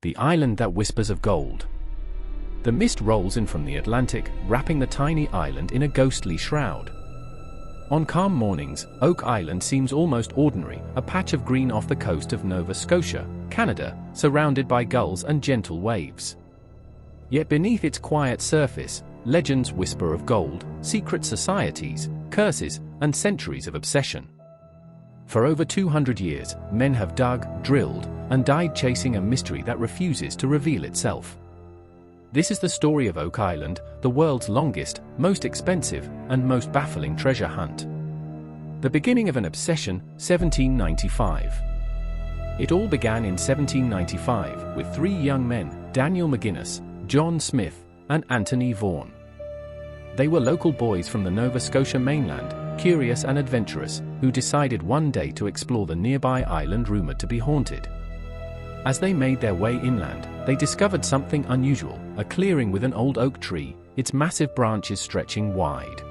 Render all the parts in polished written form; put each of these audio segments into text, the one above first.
The island that whispers of gold. The mist rolls in from the Atlantic, wrapping the tiny island in a ghostly shroud. On calm mornings, Oak Island seems almost ordinary, a patch of green off the coast of Nova Scotia, Canada, surrounded by gulls and gentle waves. Yet beneath its quiet surface, legends whisper of gold, secret societies, curses, and centuries of obsession. For over 200 years, men have dug, drilled, and died chasing a mystery that refuses to reveal itself. This is the story of Oak Island, the world's longest, most expensive, and most baffling treasure hunt. The beginning of an obsession, 1795. It all began in 1795 with three young men, Daniel McGuinness, John Smith, and Anthony Vaughan. They were local boys from the Nova Scotia mainland, curious and adventurous, who decided one day to explore the nearby island rumored to be haunted. As they made their way inland, they discovered something unusual, a clearing with an old oak tree, its massive branches stretching wide.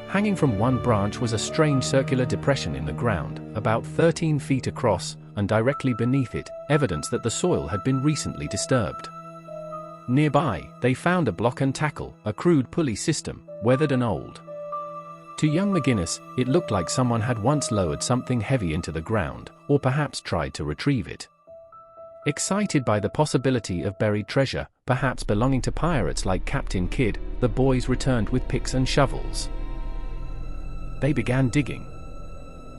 Hanging from one branch was a strange circular depression in the ground, about 13 feet across, and directly beneath it, evidence that the soil had been recently disturbed. Nearby, they found a block and tackle, a crude pulley system, weathered and old. To young McGuinness, it looked like someone had once lowered something heavy into the ground, or perhaps tried to retrieve it. Excited by the possibility of buried treasure, perhaps belonging to pirates like Captain Kidd, the boys returned with picks and shovels. They began digging.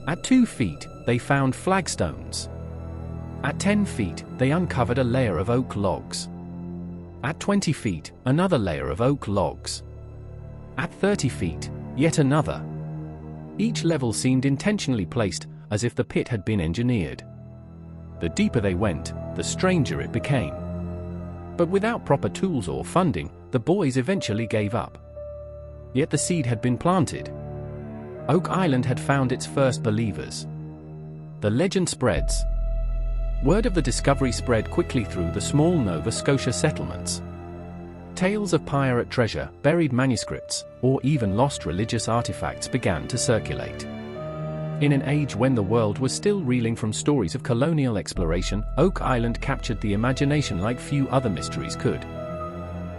At 2 feet, they found flagstones. At 10 feet, they uncovered a layer of oak logs. At 20 feet, another layer of oak logs. At 30 feet, yet another. Each level seemed intentionally placed, as if the pit had been engineered. The deeper they went, the stranger it became. But without proper tools or funding, the boys eventually gave up. Yet the seed had been planted. Oak Island had found its first believers. The legend spreads. Word of the discovery spread quickly through the small Nova Scotia settlements. Tales of pirate treasure, buried manuscripts, or even lost religious artifacts began to circulate. In an age when the world was still reeling from stories of colonial exploration, Oak Island captured the imagination like few other mysteries could.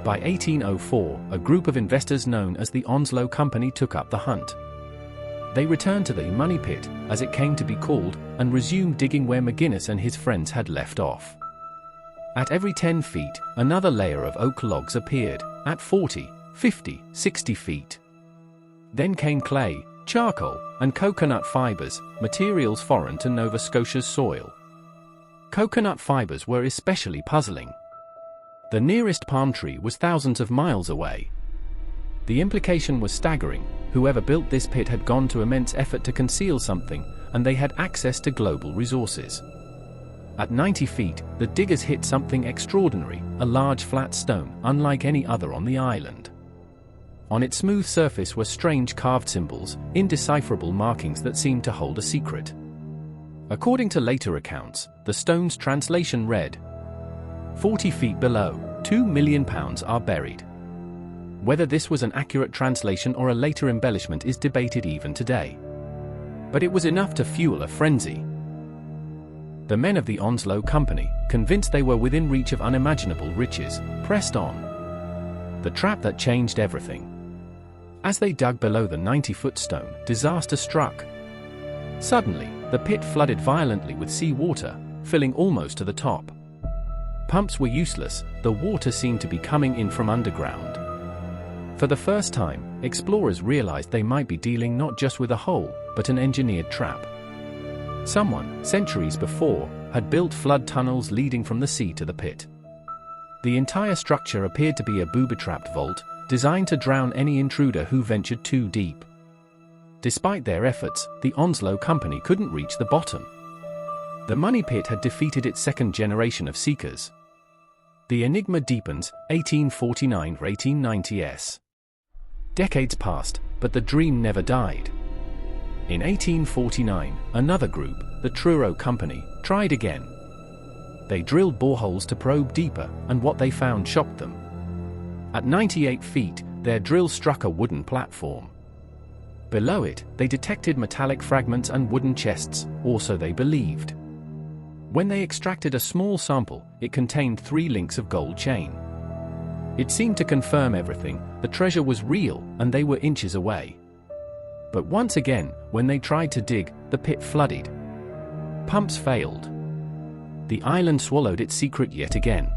By 1804, a group of investors known as the Onslow Company took up the hunt. They returned to the Money Pit, as it came to be called, and resumed digging where McGuinness and his friends had left off. At every 10 feet, another layer of oak logs appeared, at 40, 50, 60 feet. Then came clay, charcoal, and coconut fibers, materials foreign to Nova Scotia's soil. Coconut fibers were especially puzzling. The nearest palm tree was thousands of miles away. The implication was staggering. Whoever built this pit had gone to immense effort to conceal something, and they had access to global resources. At 90 feet, the diggers hit something extraordinary, a large flat stone, unlike any other on the island. On its smooth surface were strange carved symbols, indecipherable markings that seemed to hold a secret. According to later accounts, the stone's translation read, 40 feet below, £2 million are buried. Whether this was an accurate translation or a later embellishment is debated even today. But it was enough to fuel a frenzy. The men of the Onslow Company, convinced they were within reach of unimaginable riches, pressed on. The trap that changed everything. As they dug below the 90-foot stone, disaster struck. Suddenly, the pit flooded violently with seawater, filling almost to the top. Pumps were useless, the water seemed to be coming in from underground. For the first time, explorers realized they might be dealing not just with a hole, but an engineered trap. Someone, centuries before, had built flood tunnels leading from the sea to the pit. The entire structure appeared to be a booby-trapped vault, designed to drown any intruder who ventured too deep. Despite their efforts, the Onslow Company couldn't reach the bottom. The Money Pit had defeated its second generation of seekers. The enigma deepens, 1849–1890s. Decades passed, but the dream never died. In 1849, another group, the Truro Company, tried again. They drilled boreholes to probe deeper, and what they found shocked them. At 98 feet, their drill struck a wooden platform. Below it, they detected metallic fragments and wooden chests, or so they believed. When they extracted a small sample, it contained 3 links of gold chain. It seemed to confirm everything: the treasure was real, and they were inches away. But once again, when they tried to dig, the pit flooded. Pumps failed. The island swallowed its secret yet again.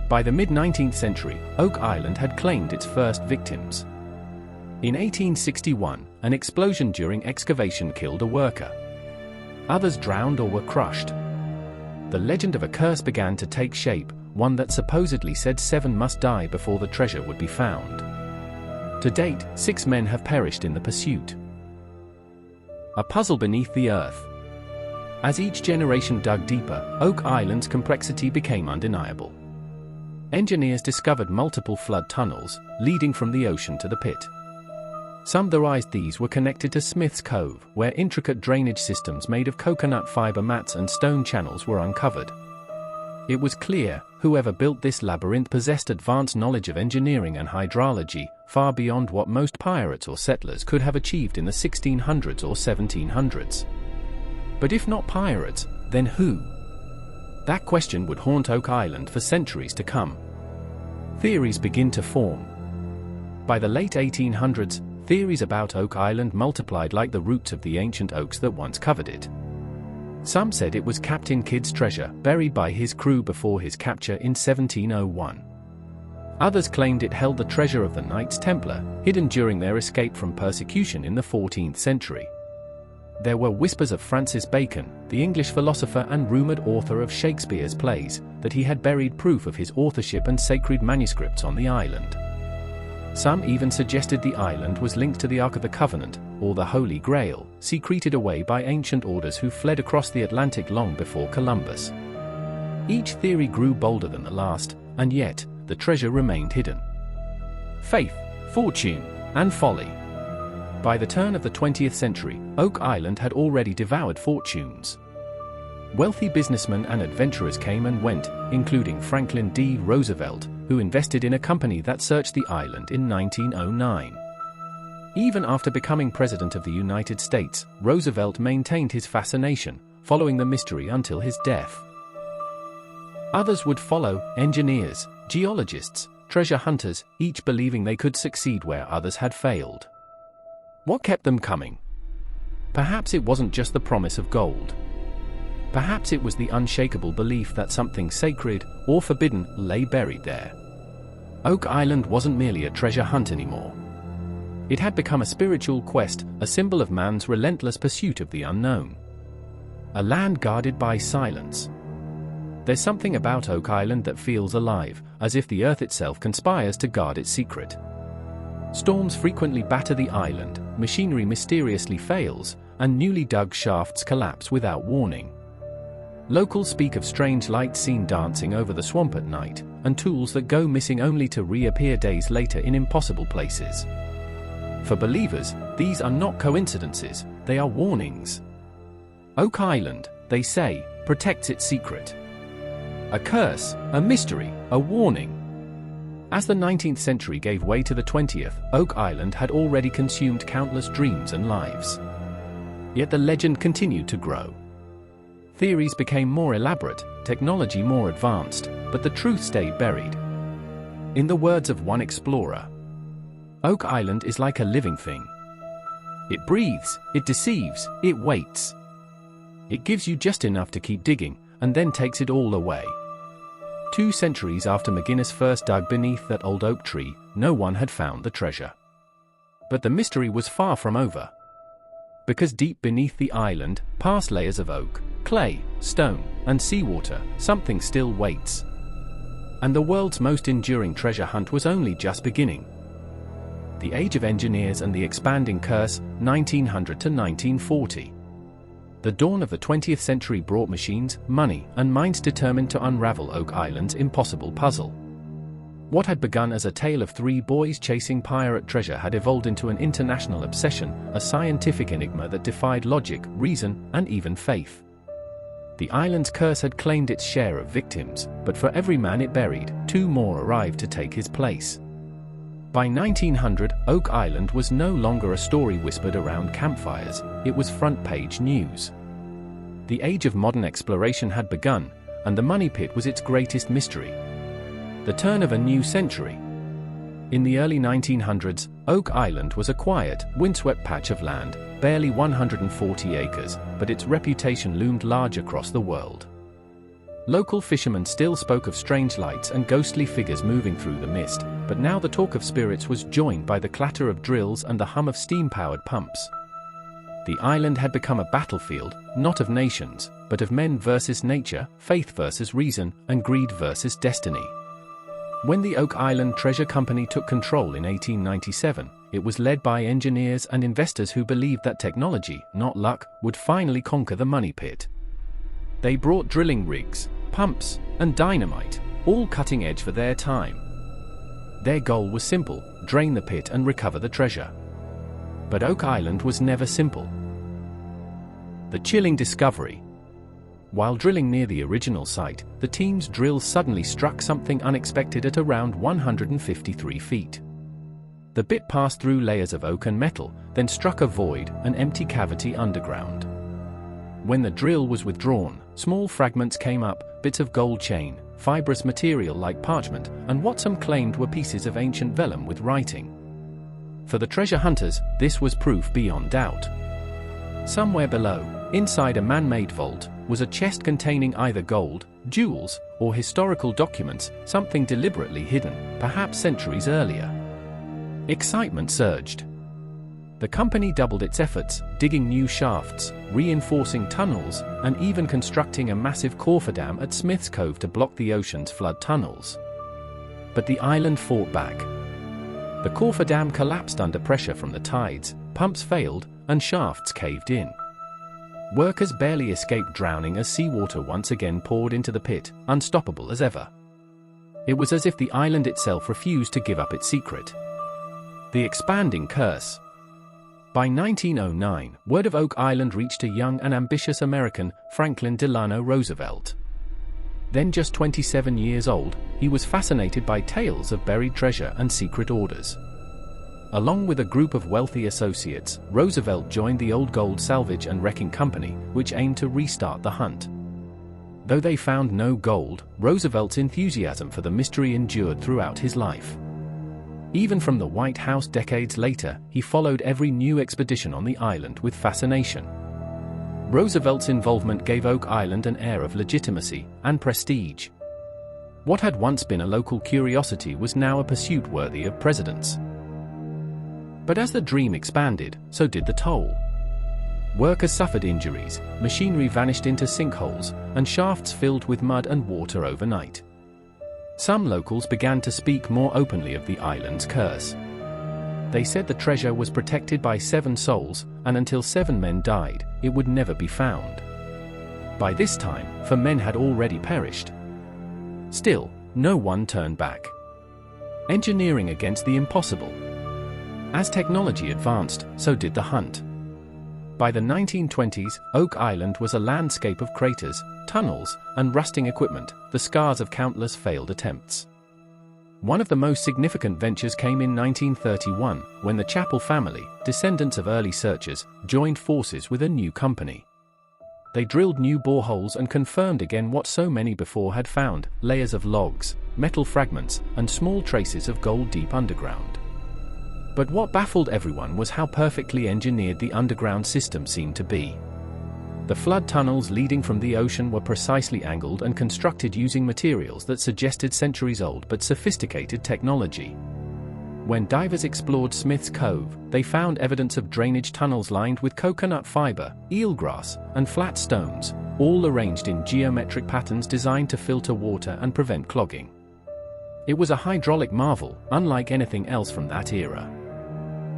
By the mid-19th century, Oak Island had claimed its first victims. In 1861, an explosion during excavation killed a worker. Others drowned or were crushed. The legend of a curse began to take shape, one that supposedly said 7 must die before the treasure would be found. To date, 6 men have perished in the pursuit. A puzzle beneath the earth. As each generation dug deeper, Oak Island's complexity became undeniable. Engineers discovered multiple flood tunnels, leading from the ocean to the pit. Some theorized these were connected to Smith's Cove, where intricate drainage systems made of coconut fiber mats and stone channels were uncovered. It was clear, whoever built this labyrinth possessed advanced knowledge of engineering and hydrology, far beyond what most pirates or settlers could have achieved in the 1600s or 1700s. But if not pirates, then who? That question would haunt Oak Island for centuries to come. Theories begin to form. By the late 1800s, theories about Oak Island multiplied like the roots of the ancient oaks that once covered it. Some said it was Captain Kidd's treasure, buried by his crew before his capture in 1701. Others claimed it held the treasure of the Knights Templar, hidden during their escape from persecution in the 14th century. There were whispers of Francis Bacon, the English philosopher and rumored author of Shakespeare's plays, that he had buried proof of his authorship and sacred manuscripts on the island. Some even suggested the island was linked to the Ark of the Covenant, or the Holy Grail, secreted away by ancient orders who fled across the Atlantic long before Columbus. Each theory grew bolder than the last, and yet, the treasure remained hidden. Faith, fortune, and folly. By the turn of the 20th century, Oak Island had already devoured fortunes. Wealthy businessmen and adventurers came and went, including Franklin D. Roosevelt, who invested in a company that searched the island in 1909. Even after becoming President of the United States, Roosevelt maintained his fascination, following the mystery until his death. Others would follow: engineers, geologists, treasure hunters, each believing they could succeed where others had failed. What kept them coming? Perhaps it wasn't just the promise of gold. Perhaps it was the unshakable belief that something sacred or forbidden lay buried there. Oak Island wasn't merely a treasure hunt anymore. It had become a spiritual quest, a symbol of man's relentless pursuit of the unknown. A land guarded by silence. There's something about Oak Island that feels alive, as if the earth itself conspires to guard its secret. Storms frequently batter the island, machinery mysteriously fails, and newly dug shafts collapse without warning. Locals speak of strange lights seen dancing over the swamp at night, and tools that go missing only to reappear days later in impossible places. For believers, these are not coincidences, they are warnings. Oak Island, they say, protects its secret. A curse, a mystery, a warning. As the 19th century gave way to the 20th, Oak Island had already consumed countless dreams and lives. Yet the legend continued to grow. Theories became more elaborate, technology more advanced, but the truth stayed buried. In the words of one explorer, Oak Island is like a living thing. It breathes, it deceives, it waits. It gives you just enough to keep digging, and then takes it all away. 2 centuries after McGinnis first dug beneath that old oak tree, no one had found the treasure. But the mystery was far from over. Because deep beneath the island, past layers of oak, clay, stone, and seawater, something still waits. And the world's most enduring treasure hunt was only just beginning. The Age of Engineers and the Expanding Curse, 1900 to 1940. The dawn of the 20th century brought machines, money, and minds determined to unravel Oak Island's impossible puzzle. What had begun as a tale of 3 boys chasing pirate treasure had evolved into an international obsession, a scientific enigma that defied logic, reason, and even faith. The island's curse had claimed its share of victims, but for every man it buried, 2 more arrived to take his place. By 1900, Oak Island was no longer a story whispered around campfires, it was front-page news. The age of modern exploration had begun, and the money pit was its greatest mystery. The turn of a new century. In the early 1900s, Oak Island was a quiet, windswept patch of land, barely 140 acres, but its reputation loomed large across the world. Local fishermen still spoke of strange lights and ghostly figures moving through the mist, but now the talk of spirits was joined by the clatter of drills and the hum of steam-powered pumps. The island had become a battlefield, not of nations, but of men versus nature, faith versus reason, and greed versus destiny. When the Oak Island Treasure Company took control in 1897, it was led by engineers and investors who believed that technology, not luck, would finally conquer the money pit. They brought drilling rigs, pumps, and dynamite, all cutting edge for their time. Their goal was simple: drain the pit and recover the treasure. But Oak Island was never simple. The chilling discovery. While drilling near the original site, the team's drills suddenly struck something unexpected at around 153 feet. The bit passed through layers of oak and metal, then struck a void, an empty cavity underground. When the drill was withdrawn, small fragments came up, bits of gold chain, fibrous material like parchment, and what some claimed were pieces of ancient vellum with writing. For the treasure hunters, this was proof beyond doubt. Somewhere below, inside a man-made vault, was a chest containing either gold, jewels, or historical documents, something deliberately hidden, perhaps centuries earlier. Excitement surged. The company doubled its efforts, digging new shafts, reinforcing tunnels, and even constructing a massive cofferdam at Smith's Cove to block the ocean's flood tunnels. But the island fought back. The cofferdam collapsed under pressure from the tides, pumps failed, and shafts caved in. Workers barely escaped drowning as seawater once again poured into the pit, unstoppable as ever. It was as if the island itself refused to give up its secret. The expanding curse. By 1909, word of Oak Island reached a young and ambitious American, Franklin Delano Roosevelt. Then just 27 years old, he was fascinated by tales of buried treasure and secret orders. Along with a group of wealthy associates, Roosevelt joined the Old Gold Salvage and Wrecking Company, which aimed to restart the hunt. Though they found no gold, Roosevelt's enthusiasm for the mystery endured throughout his life. Even from the White House decades later, he followed every new expedition on the island with fascination. Roosevelt's involvement gave Oak Island an air of legitimacy and prestige. What had once been a local curiosity was now a pursuit worthy of presidents. But as the dream expanded, so did the toll. Workers suffered injuries, machinery vanished into sinkholes, and shafts filled with mud and water overnight. Some locals began to speak more openly of the island's curse. They said the treasure was protected by 7 souls, and until 7 men died, it would never be found. By this time, 4 men had already perished. Still, no one turned back. Engineering against the impossible. As technology advanced, so did the hunt. By the 1920s, Oak Island was a landscape of craters, tunnels, and rusting equipment, the scars of countless failed attempts. One of the most significant ventures came in 1931, when the Chappell family, descendants of early searchers, joined forces with a new company. They drilled new boreholes and confirmed again what so many before had found: layers of logs, metal fragments, and small traces of gold deep underground. But what baffled everyone was how perfectly engineered the underground system seemed to be. The flood tunnels leading from the ocean were precisely angled and constructed using materials that suggested centuries-old but sophisticated technology. When divers explored Smith's Cove, they found evidence of drainage tunnels lined with coconut fiber, eelgrass, and flat stones, all arranged in geometric patterns designed to filter water and prevent clogging. It was a hydraulic marvel, unlike anything else from that era.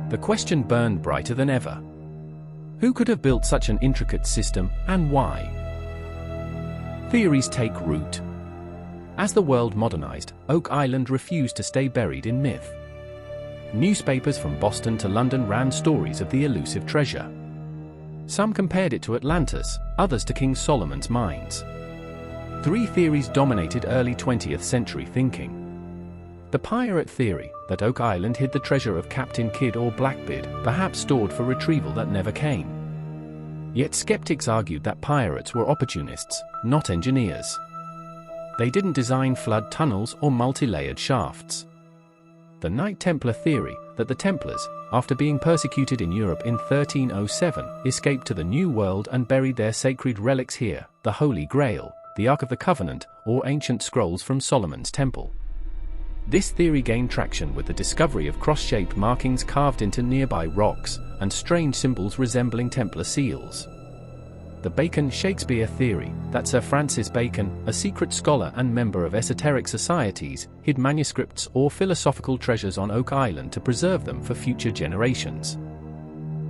The question burned brighter than ever. Who could have built such an intricate system, and why? Theories take root. As the world modernized, Oak Island refused to stay buried in myth. Newspapers from Boston to London ran stories of the elusive treasure. Some compared it to Atlantis, others to King Solomon's mines. 3 theories dominated early 20th century thinking. The pirate theory, that Oak Island hid the treasure of Captain Kidd or Blackbeard, perhaps stored for retrieval that never came. Yet skeptics argued that pirates were opportunists, not engineers. They didn't design flood tunnels or multi-layered shafts. The Knight Templar theory, that the Templars, after being persecuted in Europe in 1307, escaped to the New World and buried their sacred relics here, the Holy Grail, the Ark of the Covenant, or ancient scrolls from Solomon's Temple. This theory gained traction with the discovery of cross-shaped markings carved into nearby rocks, and strange symbols resembling Templar seals. The Bacon-Shakespeare theory, that Sir Francis Bacon, a secret scholar and member of esoteric societies, hid manuscripts or philosophical treasures on Oak Island to preserve them for future generations.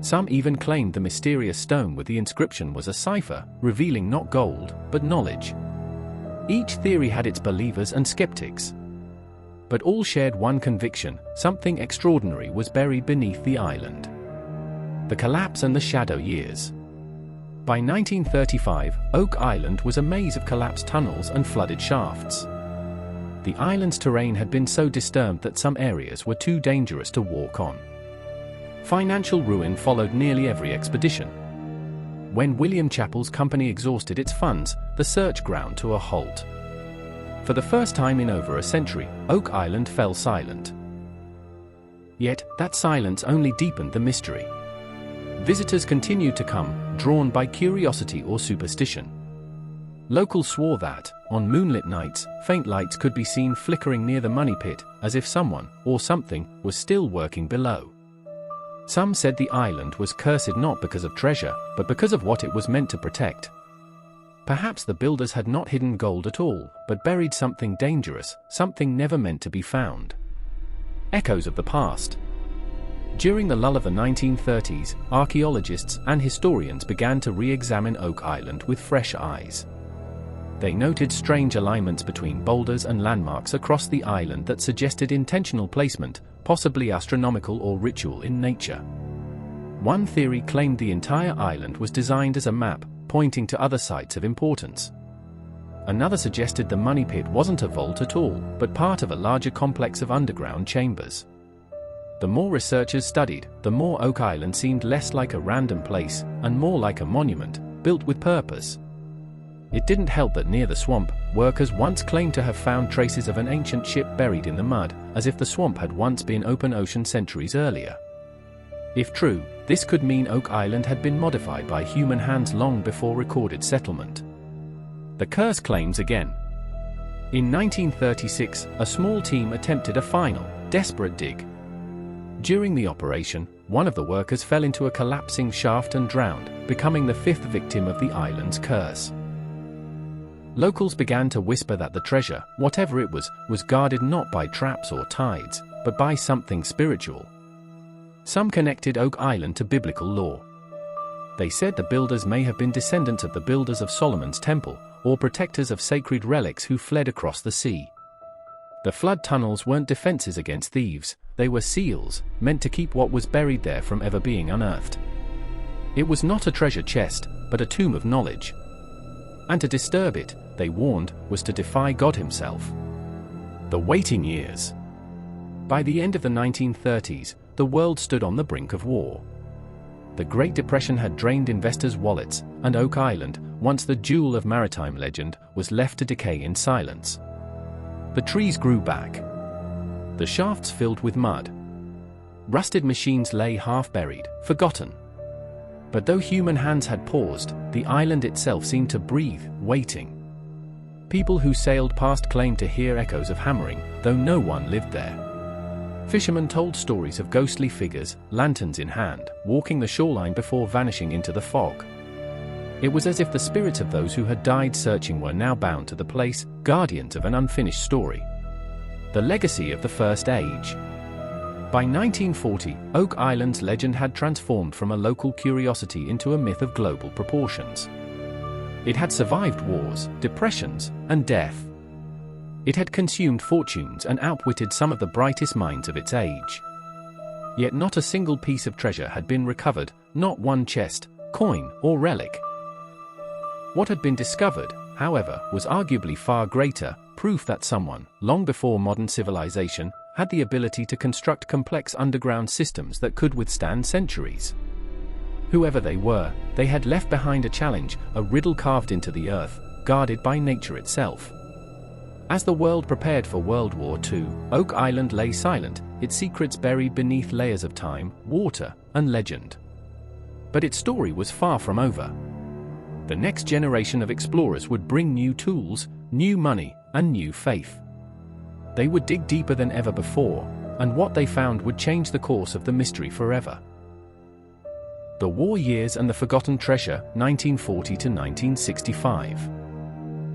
Some even claimed the mysterious stone with the inscription was a cipher, revealing not gold, but knowledge. Each theory had its believers and skeptics. But all shared one conviction: something extraordinary was buried beneath the island. The collapse and the shadow years. By 1935, Oak Island was a maze of collapsed tunnels and flooded shafts. The island's terrain had been so disturbed that some areas were too dangerous to walk on. Financial ruin followed nearly every expedition. When William Chappell's company exhausted its funds, the search ground to a halt. For the first time in over a century, Oak Island fell silent. Yet, that silence only deepened the mystery. Visitors continued to come, drawn by curiosity or superstition. Locals swore that, on moonlit nights, faint lights could be seen flickering near the money pit, as if someone, or something, was still working below. Some said the island was cursed not because of treasure, but because of what it was meant to protect. Perhaps the builders had not hidden gold at all, but buried something dangerous, something never meant to be found. Echoes of the past. During the lull of the 1930s, archaeologists and historians began to re-examine Oak Island with fresh eyes. They noted strange alignments between boulders and landmarks across the island that suggested intentional placement, possibly astronomical or ritual in nature. One theory claimed the entire island was designed as a map, pointing to other sites of importance. Another suggested the money pit wasn't a vault at all, but part of a larger complex of underground chambers. The more researchers studied, the more Oak Island seemed less like a random place, and more like a monument, built with purpose. It didn't help that near the swamp, workers once claimed to have found traces of an ancient ship buried in the mud, as if the swamp had once been open ocean centuries earlier. If true, this could mean Oak Island had been modified by human hands long before recorded settlement. The curse claims again. In 1936, a small team attempted a final, desperate dig. During the operation, one of the workers fell into a collapsing shaft and drowned, becoming the fifth victim of the island's curse. Locals began to whisper that the treasure, whatever it was guarded not by traps or tides, but by something spiritual. Some connected Oak Island to biblical lore. They said the builders may have been descendants of the builders of Solomon's Temple, or protectors of sacred relics who fled across the sea. The flood tunnels weren't defenses against thieves, they were seals, meant to keep what was buried there from ever being unearthed. It was not a treasure chest, but a tomb of knowledge. And to disturb it, they warned, was to defy God himself. The waiting years. By the end of the 1930s, the world stood on the brink of war. The Great Depression had drained investors' wallets, and Oak Island, once the jewel of maritime legend, was left to decay in silence. The trees grew back. The shafts filled with mud. Rusted machines lay half-buried, forgotten. But though human hands had paused, the island itself seemed to breathe, waiting. People who sailed past claimed to hear echoes of hammering, though no one lived there. Fishermen told stories of ghostly figures, lanterns in hand, walking the shoreline before vanishing into the fog. It was as if the spirits of those who had died searching were now bound to the place, guardians of an unfinished story. The legacy of the First Age. By 1940, Oak Island's legend had transformed from a local curiosity into a myth of global proportions. It had survived wars, depressions, and death. It had consumed fortunes and outwitted some of the brightest minds of its age. Yet not a single piece of treasure had been recovered, not one chest, coin, or relic. What had been discovered, however, was arguably far greater, proof that someone, long before modern civilization, had the ability to construct complex underground systems that could withstand centuries. Whoever they were, they had left behind a challenge, a riddle carved into the earth, guarded by nature itself. As the world prepared for World War II, Oak Island lay silent, its secrets buried beneath layers of time, water, and legend. But its story was far from over. The next generation of explorers would bring new tools, new money, and new faith. They would dig deeper than ever before, and what they found would change the course of the mystery forever. The War Years and the Forgotten Treasure, 1940 to 1965.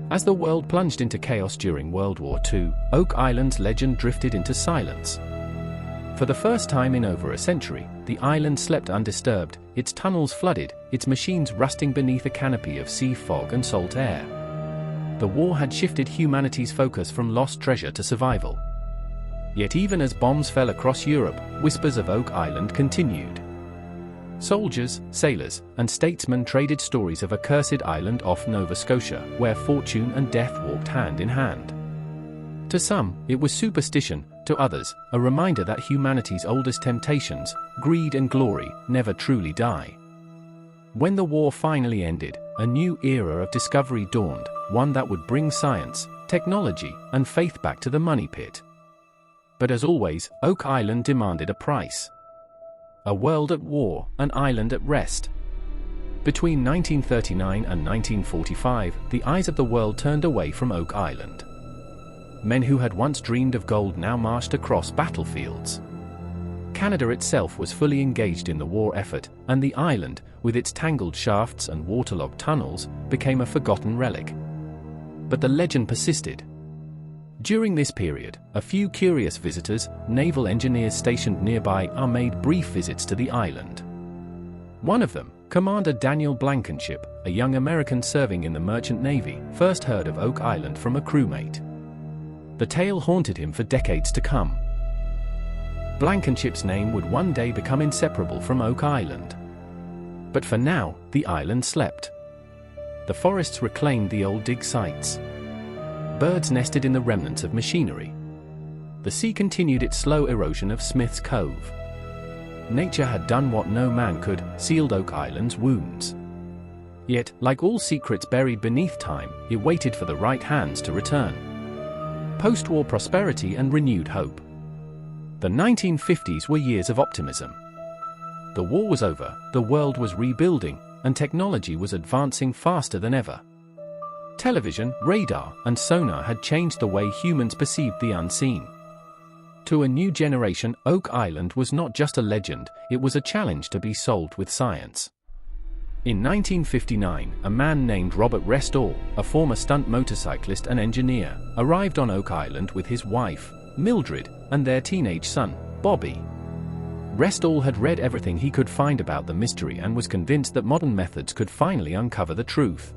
As the world plunged into chaos during World War II, Oak Island's legend drifted into silence. For the first time in over a century, the island slept undisturbed, its tunnels flooded, its machines rusting beneath a canopy of sea fog and salt air. The war had shifted humanity's focus from lost treasure to survival. Yet even as bombs fell across Europe, whispers of Oak Island continued. Soldiers, sailors, and statesmen traded stories of a cursed island off Nova Scotia, where fortune and death walked hand in hand. To some, it was superstition, to others, a reminder that humanity's oldest temptations, greed and glory, never truly die. When the war finally ended, a new era of discovery dawned, one that would bring science, technology, and faith back to the money pit. But as always, Oak Island demanded a price. A world at war, an island at rest. Between 1939 and 1945, the eyes of the world turned away from Oak Island. Men who had once dreamed of gold now marched across battlefields. Canada itself was fully engaged in the war effort, and the island, with its tangled shafts and waterlogged tunnels, became a forgotten relic. But the legend persisted. During this period, a few curious visitors, naval engineers stationed nearby, made brief visits to the island. One of them, Commander Daniel Blankenship, a young American serving in the Merchant Navy, first heard of Oak Island from a crewmate. The tale haunted him for decades to come. Blankenship's name would one day become inseparable from Oak Island. But for now, the island slept. The forests reclaimed the old dig sites. Birds nested in the remnants of machinery. The sea continued its slow erosion of Smith's Cove. Nature had done what no man could, sealed Oak Island's wounds. Yet, like all secrets buried beneath time, it waited for the right hands to return. Post-war prosperity and renewed hope. The 1950s were years of optimism. The war was over, the world was rebuilding, and technology was advancing faster than ever. Television, radar, and sonar had changed the way humans perceived the unseen. To a new generation, Oak Island was not just a legend, it was a challenge to be solved with science. In 1959, a man named Robert Restall, a former stunt motorcyclist and engineer, arrived on Oak Island with his wife, Mildred, and their teenage son, Bobby. Restall had read everything he could find about the mystery and was convinced that modern methods could finally uncover the truth.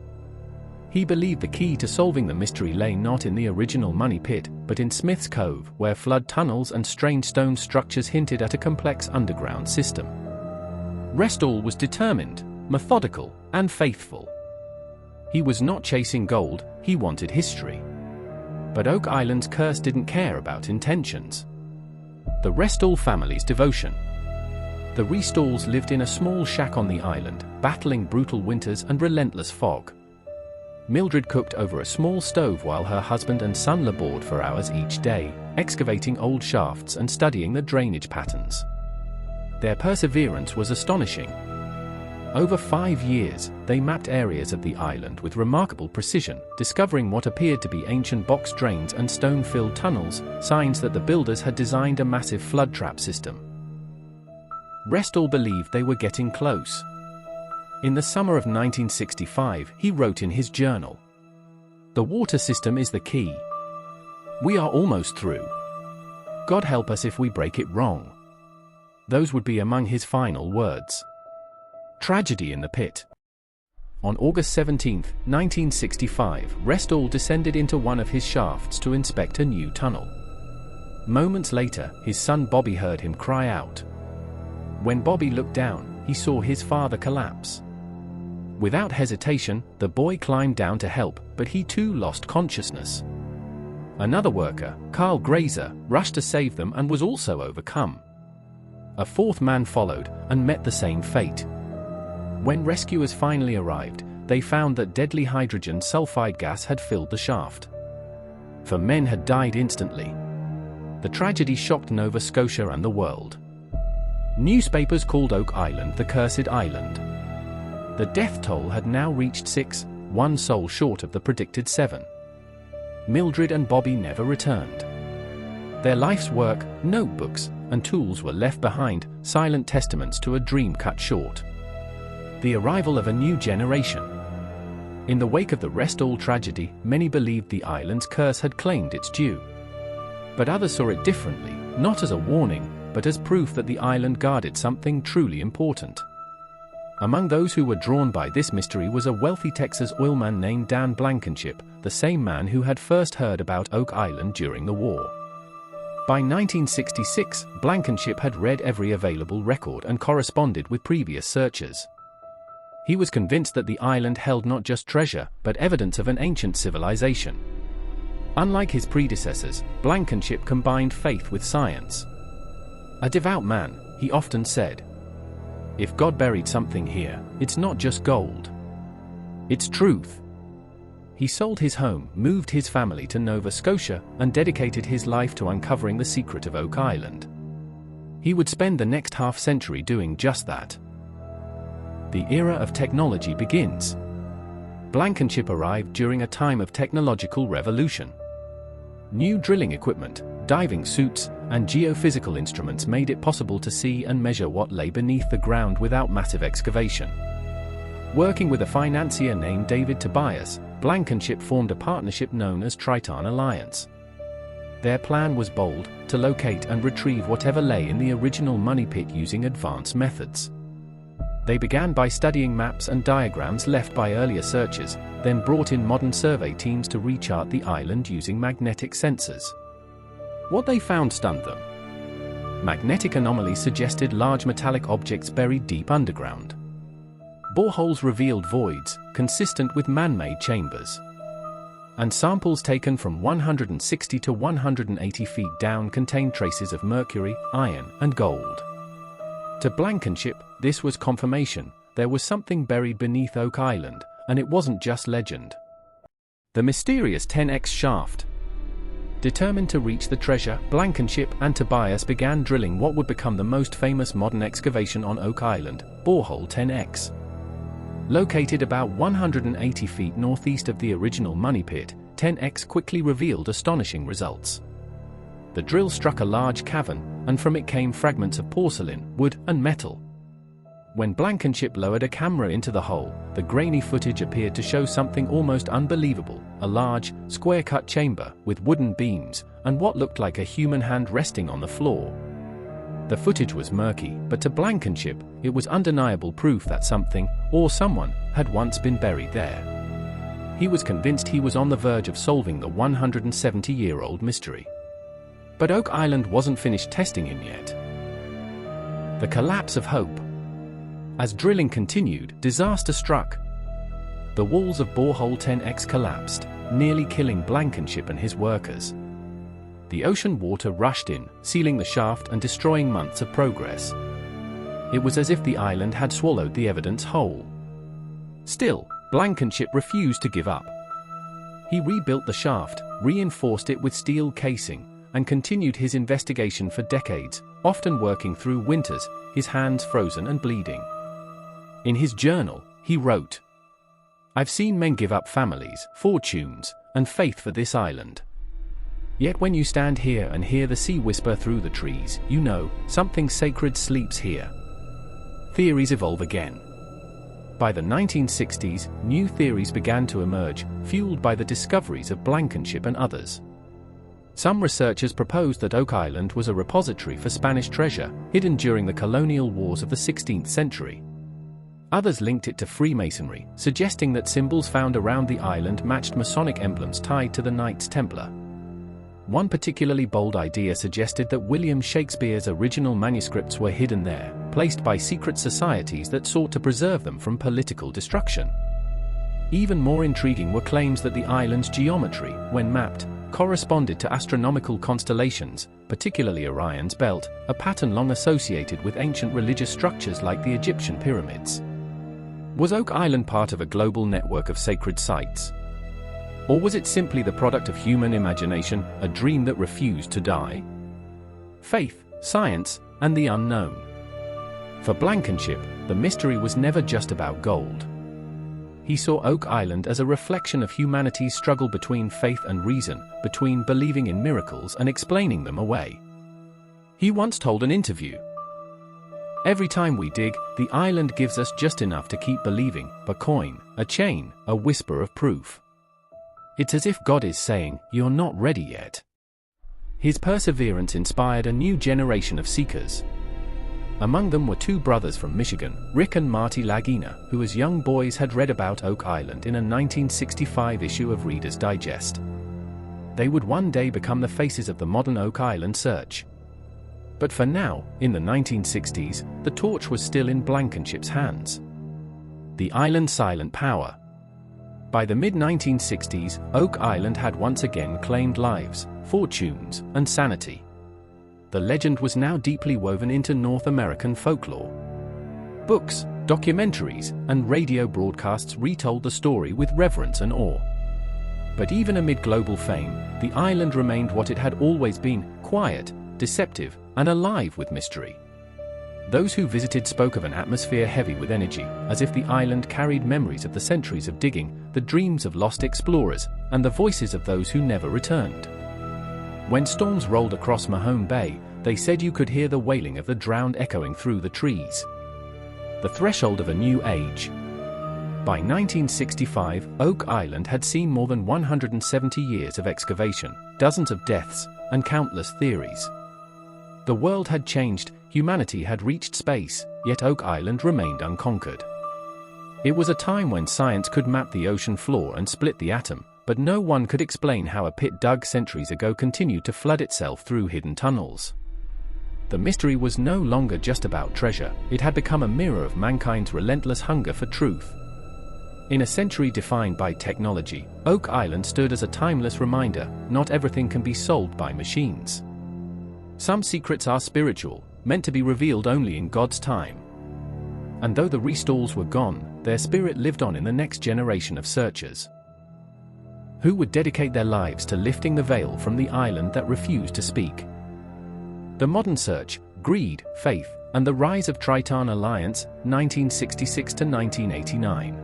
He believed the key to solving the mystery lay not in the original money pit, but in Smith's Cove, where flood tunnels and strange stone structures hinted at a complex underground system. Restall was determined, methodical, and faithful. He was not chasing gold, he wanted history. But Oak Island's curse didn't care about intentions. The Restall family's devotion. The Restalls lived in a small shack on the island, battling brutal winters and relentless fog. Mildred cooked over a small stove while her husband and son labored for hours each day, excavating old shafts and studying the drainage patterns. Their perseverance was astonishing. Over 5 years, they mapped areas of the island with remarkable precision, discovering what appeared to be ancient box drains and stone-filled tunnels, signs that the builders had designed a massive flood trap system. Restall believed they were getting close. In the summer of 1965, he wrote in his journal, "The water system is the key. We are almost through. God help us if we break it wrong." Those would be among his final words. Tragedy in the pit. On August 17, 1965, Restall descended into one of his shafts to inspect a new tunnel. Moments later, his son Bobby heard him cry out. When Bobby looked down, he saw his father collapse. Without hesitation, the boy climbed down to help, but he too lost consciousness. Another worker, Carl Grazer, rushed to save them and was also overcome. A fourth man followed, and met the same fate. When rescuers finally arrived, they found that deadly hydrogen sulfide gas had filled the shaft. 4 men had died instantly. The tragedy shocked Nova Scotia and the world. Newspapers called Oak Island the Cursed Island. The death toll had now reached 6, 1 soul short of the predicted 7. Mildred and Bobby never returned. Their life's work, notebooks, and tools were left behind, silent testaments to a dream cut short. The arrival of a new generation. In the wake of the Restall tragedy, many believed the island's curse had claimed its due. But others saw it differently, not as a warning, but as proof that the island guarded something truly important. Among those who were drawn by this mystery was a wealthy Texas oilman named Dan Blankenship, the same man who had first heard about Oak Island during the war. By 1966, Blankenship had read every available record and corresponded with previous searchers. He was convinced that the island held not just treasure, but evidence of an ancient civilization. Unlike his predecessors, Blankenship combined faith with science. A devout man, he often said, "If God buried something here, it's not just gold. It's truth." He sold his home, moved his family to Nova Scotia, and dedicated his life to uncovering the secret of Oak Island. He would spend the next half-century doing just that. The era of technology begins. Blankenship arrived during a time of technological revolution. New drilling equipment, diving suits, and geophysical instruments made it possible to see and measure what lay beneath the ground without massive excavation. Working with a financier named David Tobias, Blankenship formed a partnership known as Triton Alliance. Their plan was bold, to locate and retrieve whatever lay in the original money pit using advanced methods. They began by studying maps and diagrams left by earlier searchers, then brought in modern survey teams to rechart the island using magnetic sensors. What they found stunned them. Magnetic anomalies suggested large metallic objects buried deep underground. Boreholes revealed voids, consistent with man-made chambers. And samples taken from 160 to 180 feet down contained traces of mercury, iron, and gold. To Blankenship, this was confirmation. There was something buried beneath Oak Island, and it wasn't just legend. The mysterious 10X shaft. Determined to reach the treasure, Blankenship and Tobias began drilling what would become the most famous modern excavation on Oak Island, Borehole 10X. Located about 180 feet northeast of the original money pit, 10X quickly revealed astonishing results. The drill struck a large cavern, and from it came fragments of porcelain, wood, and metal. When Blankenship lowered a camera into the hole, the grainy footage appeared to show something almost unbelievable: a large, square-cut chamber with wooden beams, and what looked like a human hand resting on the floor. The footage was murky, but to Blankenship, it was undeniable proof that something, or someone, had once been buried there. He was convinced he was on the verge of solving the 170-year-old mystery. But Oak Island wasn't finished testing him yet. The collapse of hope. As drilling continued, disaster struck. The walls of Borehole 10X collapsed, nearly killing Blankenship and his workers. The ocean water rushed in, sealing the shaft and destroying months of progress. It was as if the island had swallowed the evidence whole. Still, Blankenship refused to give up. He rebuilt the shaft, reinforced it with steel casing, and continued his investigation for decades, often working through winters, his hands frozen and bleeding. In his journal, he wrote, "I've seen men give up families, fortunes, and faith for this island. Yet when you stand here and hear the sea whisper through the trees, you know, something sacred sleeps here." Theories evolve again. By the 1960s, new theories began to emerge, fueled by the discoveries of Blankenship and others. Some researchers proposed that Oak Island was a repository for Spanish treasure, hidden during the colonial wars of the 16th century. Others linked it to Freemasonry, suggesting that symbols found around the island matched Masonic emblems tied to the Knights Templar. One particularly bold idea suggested that William Shakespeare's original manuscripts were hidden there, placed by secret societies that sought to preserve them from political destruction. Even more intriguing were claims that the island's geometry, when mapped, corresponded to astronomical constellations, particularly Orion's belt, a pattern long associated with ancient religious structures like the Egyptian pyramids. Was Oak Island part of a global network of sacred sites? Or was it simply the product of human imagination, a dream that refused to die? Faith, science, and the unknown. For Blankenship, the mystery was never just about gold. He saw Oak Island as a reflection of humanity's struggle between faith and reason, between believing in miracles and explaining them away. He once told an interview, "Every time we dig, the island gives us just enough to keep believing, a coin, a chain, a whisper of proof. It's as if God is saying, you're not ready yet." His perseverance inspired a new generation of seekers. Among them were two brothers from Michigan, Rick and Marty Lagina, who as young boys had read about Oak Island in a 1965 issue of Reader's Digest. They would one day become the faces of the modern Oak Island search. But for now, in the 1960s, the torch was still in Blankenship's hands. The island's silent power. By the mid-1960s, Oak Island had once again claimed lives, fortunes, and sanity. The legend was now deeply woven into North American folklore. Books, documentaries, and radio broadcasts retold the story with reverence and awe. But even amid global fame, the island remained what it had always been: quiet, deceptive, and alive with mystery. Those who visited spoke of an atmosphere heavy with energy, as if the island carried memories of the centuries of digging, the dreams of lost explorers, and the voices of those who never returned. When storms rolled across Mahone Bay, they said you could hear the wailing of the drowned echoing through the trees. The threshold of a new age. By 1965, Oak Island had seen more than 170 years of excavation, dozens of deaths, and countless theories. The world had changed, humanity had reached space, yet Oak Island remained unconquered. It was a time when science could map the ocean floor and split the atom, but no one could explain how a pit dug centuries ago continued to flood itself through hidden tunnels. The mystery was no longer just about treasure, it had become a mirror of mankind's relentless hunger for truth. In a century defined by technology, Oak Island stood as a timeless reminder: not everything can be solved by machines. Some secrets are spiritual, meant to be revealed only in God's time. And though the restalls were gone, their spirit lived on in the next generation of searchers, who would dedicate their lives to lifting the veil from the island that refused to speak. The modern search, greed, faith, and the rise of Triton Alliance, 1966 to 1989.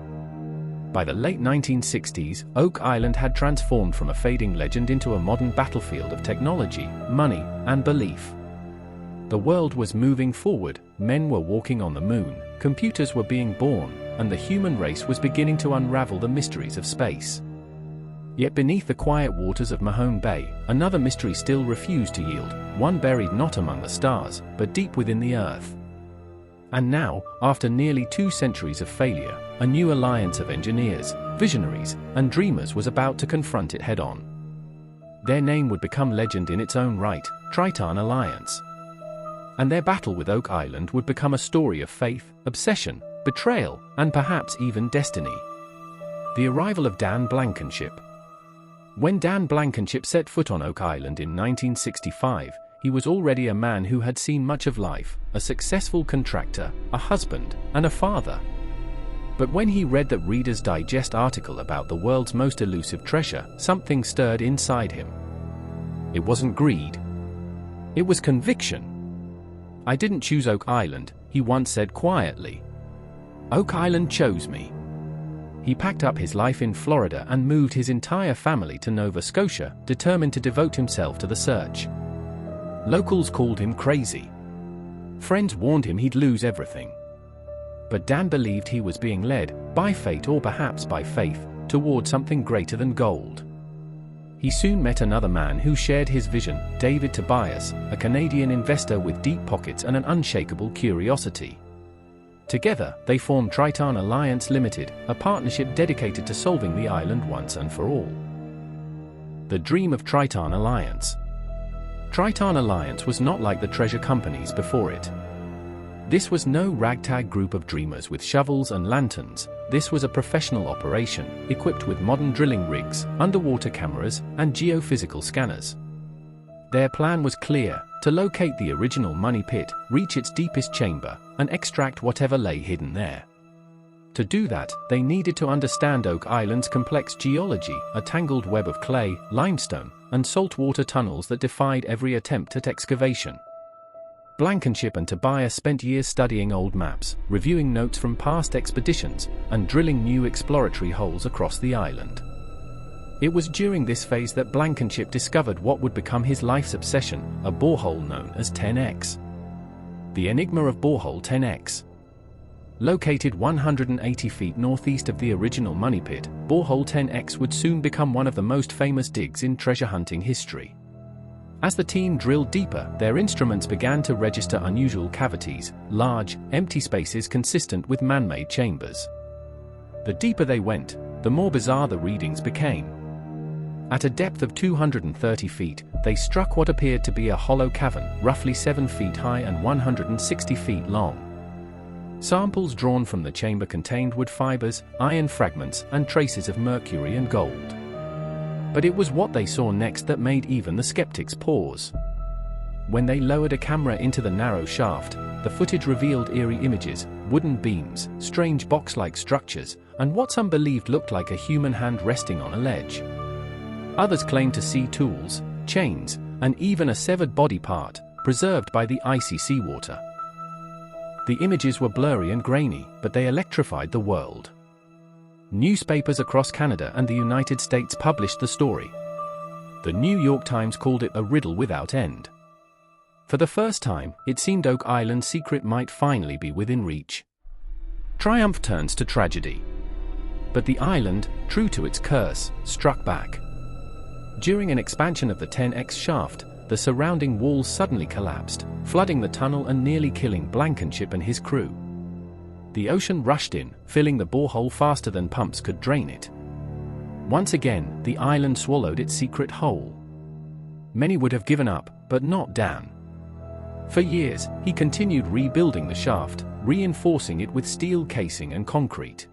By the late 1960s, Oak Island had transformed from a fading legend into a modern battlefield of technology, money, and belief. The world was moving forward, men were walking on the moon, computers were being born, and the human race was beginning to unravel the mysteries of space. Yet beneath the quiet waters of Mahone Bay, another mystery still refused to yield, one buried not among the stars, but deep within the earth. And now, after nearly 2 centuries of failure, a new alliance of engineers, visionaries, and dreamers was about to confront it head-on. Their name would become legend in its own right, Triton Alliance. And their battle with Oak Island would become a story of faith, obsession, betrayal, and perhaps even destiny. The arrival of Dan Blankenship. When Dan Blankenship set foot on Oak Island in 1965, he was already a man who had seen much of life, a successful contractor, a husband, and a father. But when he read that Reader's Digest article about the world's most elusive treasure, something stirred inside him. It wasn't greed. It was conviction. "I didn't choose Oak Island," he once said quietly. "Oak Island chose me." He packed up his life in Florida and moved his entire family to Nova Scotia, determined to devote himself to the search. Locals called him crazy. Friends warned him he'd lose everything. But Dan believed he was being led, by fate or perhaps by faith, toward something greater than gold. He soon met another man who shared his vision, David Tobias, a Canadian investor with deep pockets and an unshakable curiosity. Together, they formed Triton Alliance Limited, a partnership dedicated to solving the island once and for all. The dream of Triton Alliance. Triton Alliance was not like the treasure companies before it. This was no ragtag group of dreamers with shovels and lanterns. This was a professional operation, equipped with modern drilling rigs, underwater cameras, and geophysical scanners. Their plan was clear: to locate the original money pit, reach its deepest chamber, and extract whatever lay hidden there. To do that, they needed to understand Oak Island's complex geology, a tangled web of clay, limestone, and saltwater tunnels that defied every attempt at excavation. Blankenship and Tobias spent years studying old maps, reviewing notes from past expeditions, and drilling new exploratory holes across the island. It was during this phase that Blankenship discovered what would become his life's obsession, a borehole known as 10X. The enigma of borehole 10X. Located 180 feet northeast of the original money pit, borehole 10X would soon become one of the most famous digs in treasure hunting history. As the team drilled deeper, their instruments began to register unusual cavities, large, empty spaces consistent with man-made chambers. The deeper they went, the more bizarre the readings became. At a depth of 230 feet, they struck what appeared to be a hollow cavern, roughly 7 feet high and 160 feet long. Samples drawn from the chamber contained wood fibers, iron fragments, and traces of mercury and gold. But it was what they saw next that made even the skeptics pause. When they lowered a camera into the narrow shaft, the footage revealed eerie images, wooden beams, strange box-like structures, and what some believed looked like a human hand resting on a ledge. Others claimed to see tools, chains, and even a severed body part, preserved by the icy seawater. The images were blurry and grainy, but they electrified the world. Newspapers across Canada and the United States published the story. The New York Times called it a riddle without end. For the first time, it seemed Oak Island's secret might finally be within reach. Triumph turns to tragedy. But the island, true to its curse, struck back. During an expansion of the 10X shaft, the surrounding walls suddenly collapsed, flooding the tunnel and nearly killing Blankenship and his crew. The ocean rushed in, filling the borehole faster than pumps could drain it. Once again, the island swallowed its secret hole. Many would have given up, but not Dan. For years, he continued rebuilding the shaft, reinforcing it with steel casing and concrete.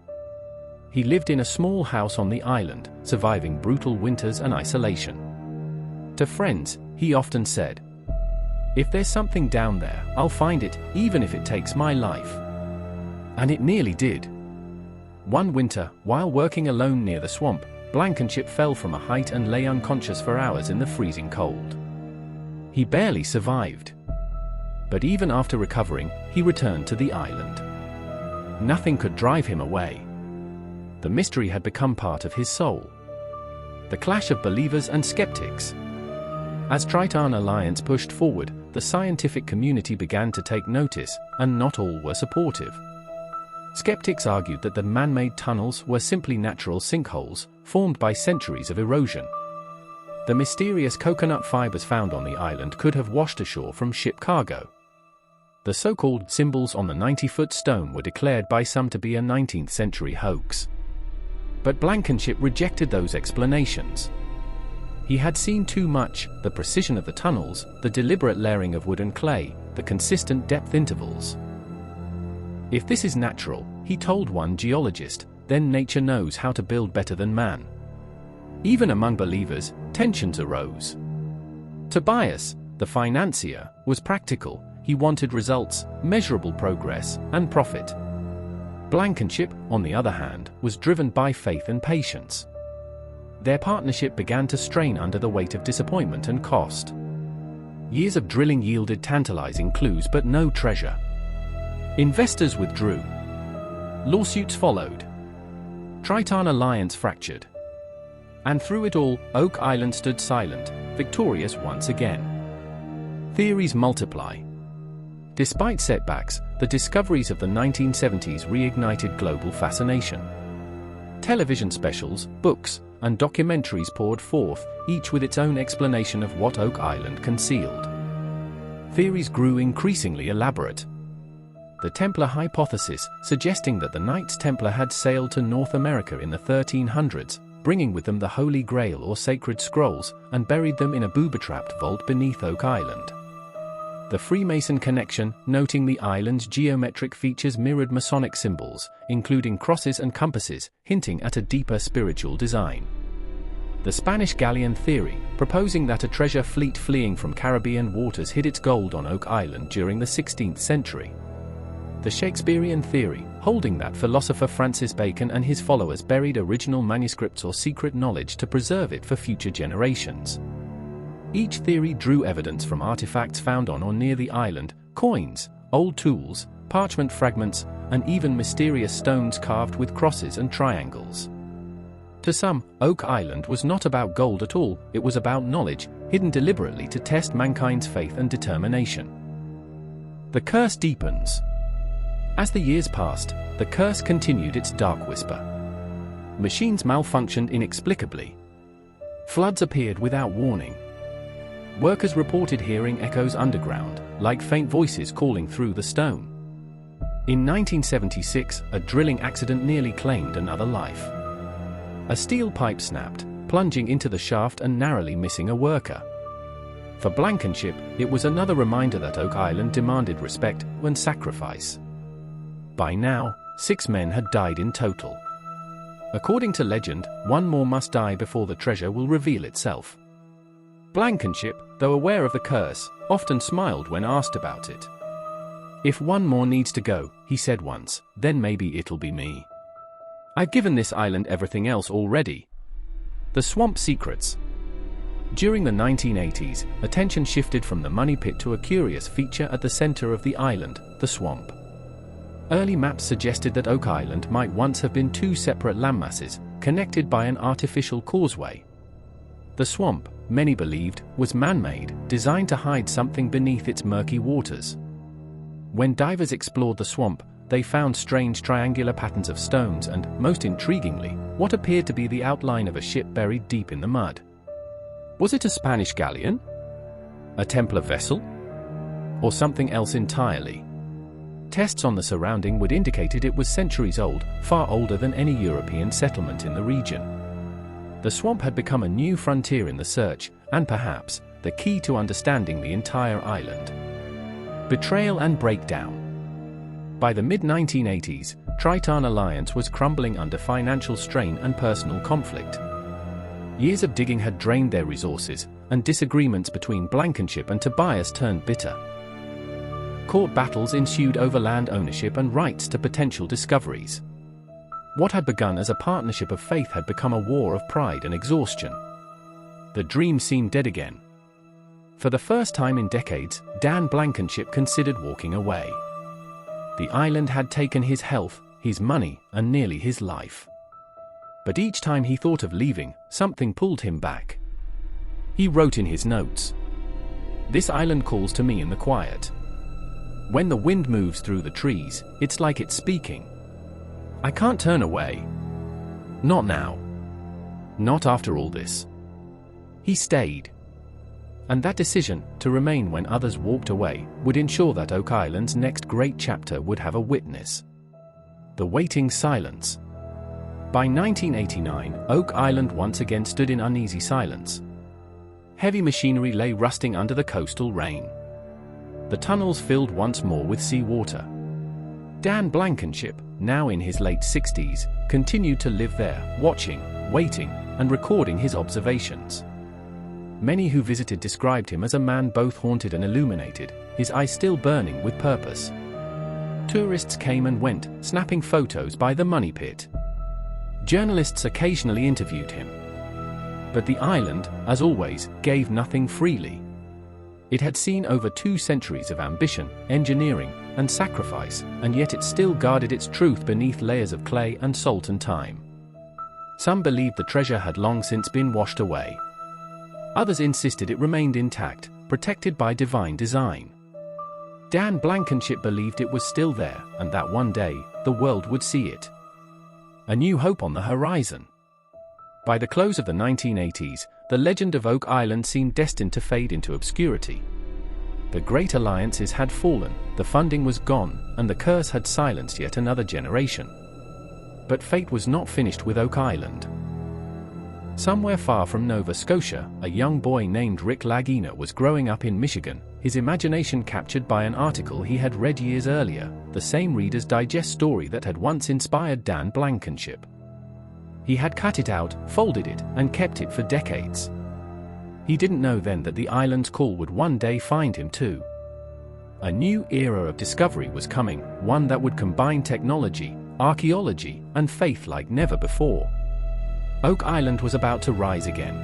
He lived in a small house on the island, surviving brutal winters and isolation. To friends, he often said, "If there's something down there, I'll find it, even if it takes my life." And it nearly did. One winter, while working alone near the swamp, Blankenship fell from a height and lay unconscious for hours in the freezing cold. He barely survived. But even after recovering, he returned to the island. Nothing could drive him away. The mystery had become part of his soul. The clash of believers and skeptics. As Triton Alliance pushed forward, the scientific community began to take notice, and not all were supportive. Skeptics argued that the man-made tunnels were simply natural sinkholes, formed by centuries of erosion. The mysterious coconut fibers found on the island could have washed ashore from ship cargo. The so-called symbols on the 90-foot stone were declared by some to be a 19th-century hoax. But Blankenship rejected those explanations. He had seen too much: the precision of the tunnels, the deliberate layering of wood and clay, the consistent depth intervals. If this is natural, he told one geologist, then nature knows how to build better than man. Even among believers, tensions arose. Tobias, the financier, was practical. He wanted results, measurable progress, and profit. Blankenship, on the other hand, was driven by faith and patience. Their partnership began to strain under the weight of disappointment and cost. Years of drilling yielded tantalizing clues but no treasure. Investors withdrew. Lawsuits followed. Triton Alliance fractured. And through it all, Oak Island stood silent, victorious once again. Theories multiply. Despite setbacks, the discoveries of the 1970s reignited global fascination. Television specials, books, and documentaries poured forth, each with its own explanation of what Oak Island concealed. Theories grew increasingly elaborate. The Templar hypothesis, suggesting that the Knights Templar had sailed to North America in the 1300s, bringing with them the Holy Grail or sacred scrolls, and buried them in a booby-trapped vault beneath Oak Island. The Freemason connection, noting the island's geometric features mirrored Masonic symbols, including crosses and compasses, hinting at a deeper spiritual design. The Spanish galleon theory, proposing that a treasure fleet fleeing from Caribbean waters hid its gold on Oak Island during the 16th century. The Shakespearean theory, holding that philosopher Francis Bacon and his followers buried original manuscripts or secret knowledge to preserve it for future generations. Each theory drew evidence from artifacts found on or near the island, coins, old tools, parchment fragments, and even mysterious stones carved with crosses and triangles. To some, Oak Island was not about gold at all, it was about knowledge, hidden deliberately to test mankind's faith and determination. The curse deepens. As the years passed, the curse continued its dark whisper. Machines malfunctioned inexplicably. Floods appeared without warning. Workers reported hearing echoes underground, like faint voices calling through the stone. In 1976, a drilling accident nearly claimed another life. A steel pipe snapped, plunging into the shaft and narrowly missing a worker. For Blankenship, it was another reminder that Oak Island demanded respect and sacrifice. By now, 6 men had died in total. According to legend, 1 more must die before the treasure will reveal itself. Blankenship, though aware of the curse, often smiled when asked about it. "If 1 more needs to go," he said once, "then maybe it'll be me. I've given this island everything else already." The swamp secrets. During the 1980s, attention shifted from the money pit to a curious feature at the center of the island, the swamp. Early maps suggested that Oak Island might once have been 2 separate landmasses, connected by an artificial causeway. The swamp, many believed, was man-made, designed to hide something beneath its murky waters. When divers explored the swamp, they found strange triangular patterns of stones and, most intriguingly, what appeared to be the outline of a ship buried deep in the mud. Was it a Spanish galleon? A Templar vessel? Or something else entirely? Tests on the surrounding would indicate it was centuries old, far older than any European settlement in the region. The swamp had become a new frontier in the search, and perhaps, the key to understanding the entire island. Betrayal and breakdown. By the mid-1980s, Triton Alliance was crumbling under financial strain and personal conflict. Years of digging had drained their resources, and disagreements between Blankenship and Tobias turned bitter. Court battles ensued over land ownership and rights to potential discoveries. What had begun as a partnership of faith had become a war of pride and exhaustion. The dream seemed dead again. For the first time in decades, Dan Blankenship considered walking away. The island had taken his health, his money, and nearly his life. But each time he thought of leaving, something pulled him back. He wrote in his notes, "This island calls to me in the quiet. When the wind moves through the trees, it's like it's speaking. I can't turn away. Not now. Not after all this." He stayed. And that decision, to remain when others walked away, would ensure that Oak Island's next great chapter would have a witness. The waiting silence. By 1989, Oak Island once again stood in uneasy silence. Heavy machinery lay rusting under the coastal rain. The tunnels filled once more with seawater. Dan Blankenship, now in his late 60s, continued to live there, watching, waiting, and recording his observations. Many who visited described him as a man both haunted and illuminated, his eyes still burning with purpose. Tourists came and went, snapping photos by the money pit. Journalists occasionally interviewed him. But the island, as always, gave nothing freely. It had seen over 2 centuries of ambition, engineering, and sacrifice, and yet it still guarded its truth beneath layers of clay and salt and time. Some believed the treasure had long since been washed away. Others insisted it remained intact, protected by divine design. Dan Blankenship believed it was still there, and that one day, the world would see it. A new hope on the horizon. By the close of the 1980s, the legend of Oak Island seemed destined to fade into obscurity. The great alliances had fallen, the funding was gone, and the curse had silenced yet another generation. But fate was not finished with Oak Island. Somewhere far from Nova Scotia, a young boy named Rick Lagina was growing up in Michigan, his imagination captured by an article he had read years earlier, the same Reader's Digest story that had once inspired Dan Blankenship. He had cut it out, folded it, and kept it for decades. He didn't know then that the island's call would one day find him too. A new era of discovery was coming, one that would combine technology, archaeology, and faith like never before. Oak Island was about to rise again.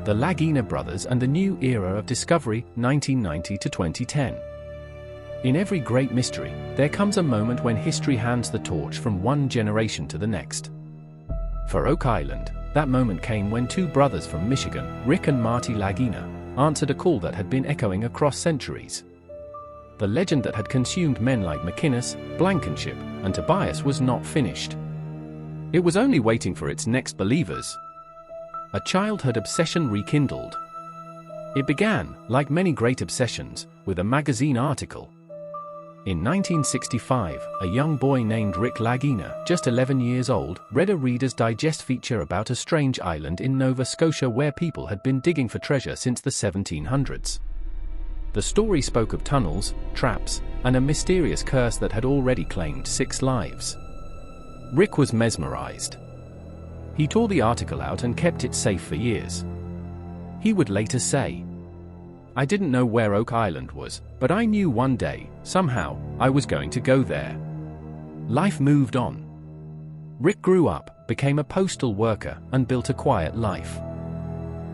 The Lagina brothers and the new era of discovery, 1990 to 2010. In every great mystery, there comes a moment when history hands the torch from one generation to the next. For Oak Island, that moment came when two brothers from Michigan, Rick and Marty Lagina, answered a call that had been echoing across centuries. The legend that had consumed men like McInnes, Blankenship, and Tobias was not finished. It was only waiting for its next believers. A childhood obsession rekindled. It began, like many great obsessions, with a magazine article. In 1965, a young boy named Rick Lagina, just 11 years old, read a Reader's Digest feature about a strange island in Nova Scotia where people had been digging for treasure since the 1700s. The story spoke of tunnels, traps, and a mysterious curse that had already claimed 6 lives. Rick was mesmerized. He tore the article out and kept it safe for years. He would later say, "I didn't know where Oak Island was, but I knew one day, somehow, I was going to go there." Life moved on. Rick grew up, became a postal worker, and built a quiet life.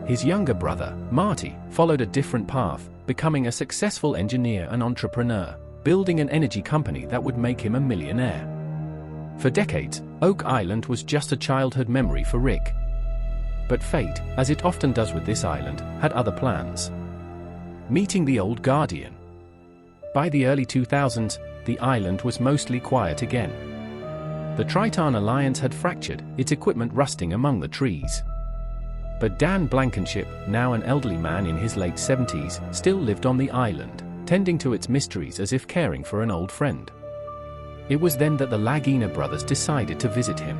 His younger brother, Marty, followed a different path, becoming a successful engineer and entrepreneur, building an energy company that would make him a millionaire. For decades, Oak Island was just a childhood memory for Rick. But fate, as it often does with this island, had other plans. Meeting the old guardian. By the early 2000s, the island was mostly quiet again. The Triton Alliance had fractured, its equipment rusting among the trees. But Dan Blankenship, now an elderly man in his late 70s, still lived on the island, tending to its mysteries as if caring for an old friend. It was then that the Lagina brothers decided to visit him.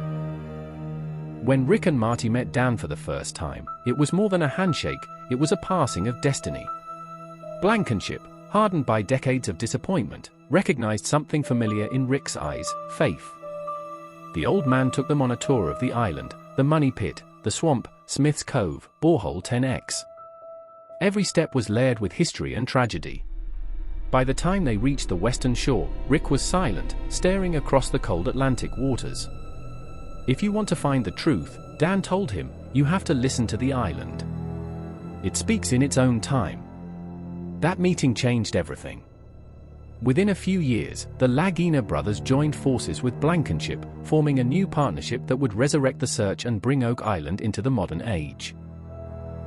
When Rick and Marty met Dan for the first time, it was more than a handshake, it was a passing of destiny. Blankenship, hardened by decades of disappointment, recognized something familiar in Rick's eyes: faith. The old man took them on a tour of the island, the Money Pit, the Swamp, Smith's Cove, Borehole 10X. Every step was layered with history and tragedy. By the time they reached the western shore, Rick was silent, staring across the cold Atlantic waters. "If you want to find the truth," Dan told him, "you have to listen to the island. It speaks in its own time." That meeting changed everything. Within a few years, the Lagina brothers joined forces with Blankenship, forming a new partnership that would resurrect the search and bring Oak Island into the modern age.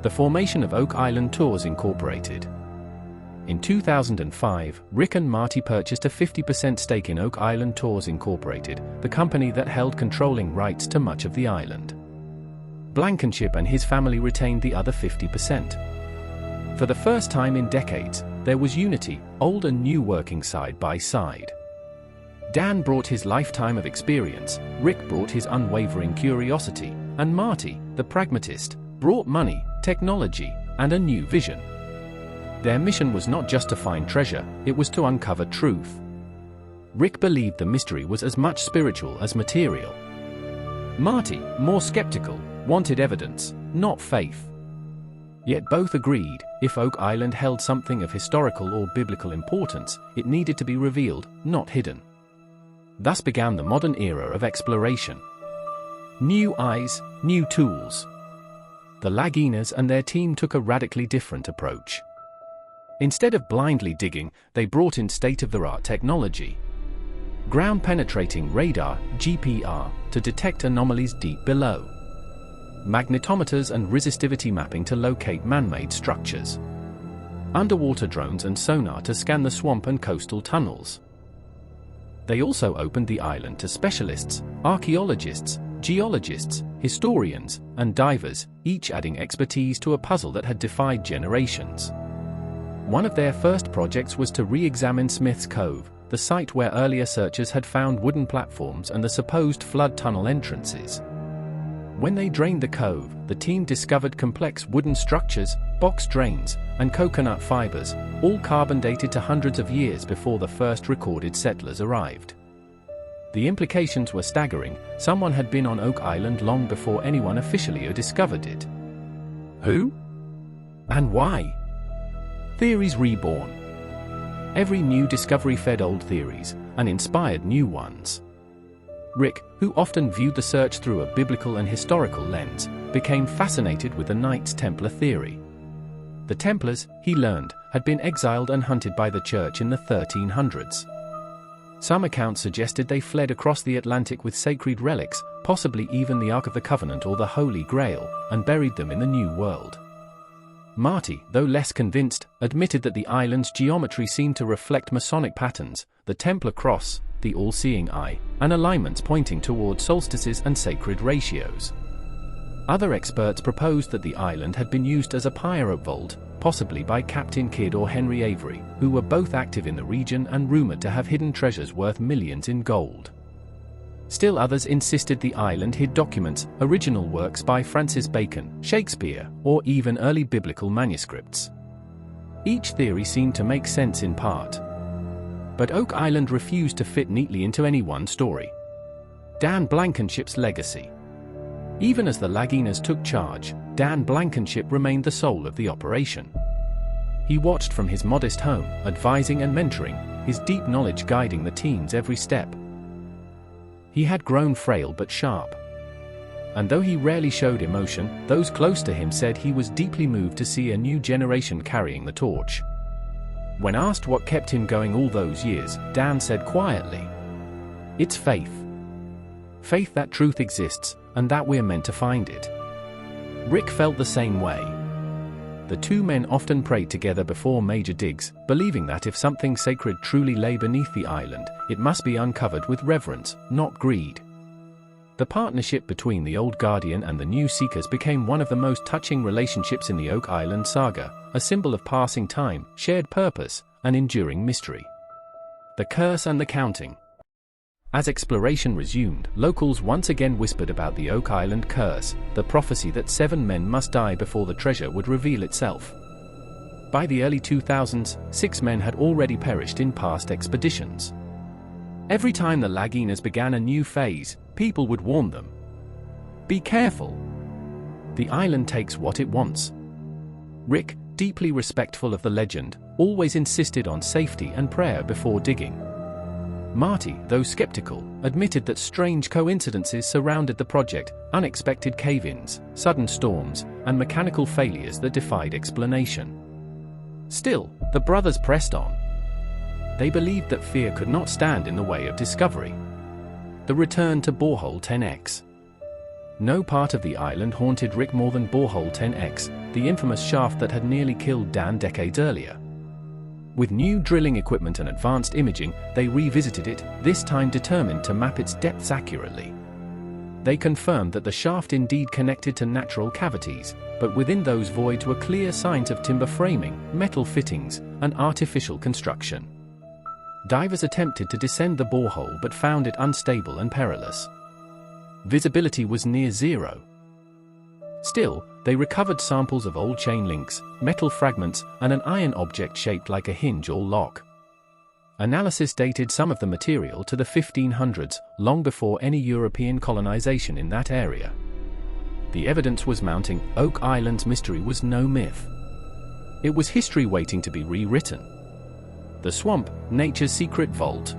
The formation of Oak Island Tours Incorporated. In 2005, Rick and Marty purchased a 50% stake in Oak Island Tours Incorporated, the company that held controlling rights to much of the island. Blankenship and his family retained the other 50%. For the first time in decades, there was unity, old and new working side by side. Dan brought his lifetime of experience, Rick brought his unwavering curiosity, and Marty, the pragmatist, brought money, technology, and a new vision. Their mission was not just to find treasure, it was to uncover truth. Rick believed the mystery was as much spiritual as material. Marty, more skeptical, wanted evidence, not faith. Yet both agreed, if Oak Island held something of historical or biblical importance, it needed to be revealed, not hidden. Thus began the modern era of exploration. New eyes, new tools. The Laginas and their team took a radically different approach. Instead of blindly digging, they brought in state-of-the-art technology. Ground-penetrating radar, GPR, to detect anomalies deep below. Magnetometers and resistivity mapping to locate man-made structures. Underwater drones and sonar to scan the swamp and coastal tunnels. They also opened the island to specialists, archaeologists, geologists, historians, and divers, each adding expertise to a puzzle that had defied generations. One of their first projects was to re-examine Smith's Cove, the site where earlier searchers had found wooden platforms and the supposed flood tunnel entrances. When they drained the cove, the team discovered complex wooden structures, box drains, and coconut fibers, all carbon dated to hundreds of years before the first recorded settlers arrived. The implications were staggering: someone had been on Oak Island long before anyone officially discovered it. Who? And why? Theories reborn. Every new discovery fed old theories and inspired new ones. Rick, who often viewed the search through a biblical and historical lens, became fascinated with the Knights Templar theory. The Templars, he learned, had been exiled and hunted by the Church in the 1300s. Some accounts suggested they fled across the Atlantic with sacred relics, possibly even the Ark of the Covenant or the Holy Grail, and buried them in the New World. Marty, though less convinced, admitted that the island's geometry seemed to reflect Masonic patterns, the Templar cross, the all-seeing eye, and alignments pointing toward solstices and sacred ratios. Other experts proposed that the island had been used as a pirate vault, possibly by Captain Kidd or Henry Avery, who were both active in the region and rumored to have hidden treasures worth millions in gold. Still others insisted the island hid documents, original works by Francis Bacon, Shakespeare, or even early biblical manuscripts. Each theory seemed to make sense in part. But Oak Island refused to fit neatly into any one story. Dan Blankenship's legacy. Even as the Laginas took charge, Dan Blankenship remained the soul of the operation. He watched from his modest home, advising and mentoring, his deep knowledge guiding the team's every step. He had grown frail but sharp. And though he rarely showed emotion, those close to him said he was deeply moved to see a new generation carrying the torch. When asked what kept him going all those years, Dan said quietly, "It's faith. Faith that truth exists, and that we're meant to find it." Rick felt the same way. The two men often prayed together before major digs, believing that if something sacred truly lay beneath the island, it must be uncovered with reverence, not greed. The partnership between the old Guardian and the new Seekers became one of the most touching relationships in the Oak Island saga, a symbol of passing time, shared purpose, and enduring mystery. The curse and the counting. As exploration resumed, locals once again whispered about the Oak Island curse, the prophecy that 7 men must die before the treasure would reveal itself. By the early 2000s, 6 men had already perished in past expeditions. Every time the Laginas began a new phase, people would warn them. Be careful. The island takes what it wants. Rick, deeply respectful of the legend, always insisted on safety and prayer before digging. Marty, though skeptical, admitted that strange coincidences surrounded the project, unexpected cave-ins, sudden storms, and mechanical failures that defied explanation. Still, the brothers pressed on. They believed that fear could not stand in the way of discovery. The return to Borehole 10X. No part of the island haunted Rick more than Borehole 10X, the infamous shaft that had nearly killed Dan decades earlier. With new drilling equipment and advanced imaging, they revisited it, this time determined to map its depths accurately. They confirmed that the shaft indeed connected to natural cavities, but within those voids were clear signs of timber framing, metal fittings, and artificial construction. Divers attempted to descend the borehole but found it unstable and perilous. Visibility was near zero. Still, they recovered samples of old chain links, metal fragments, and an iron object shaped like a hinge or lock. Analysis dated some of the material to the 1500s, long before any European colonization in that area. The evidence was mounting. Oak Island's mystery was no myth. It was history waiting to be rewritten. The swamp, nature's secret vault.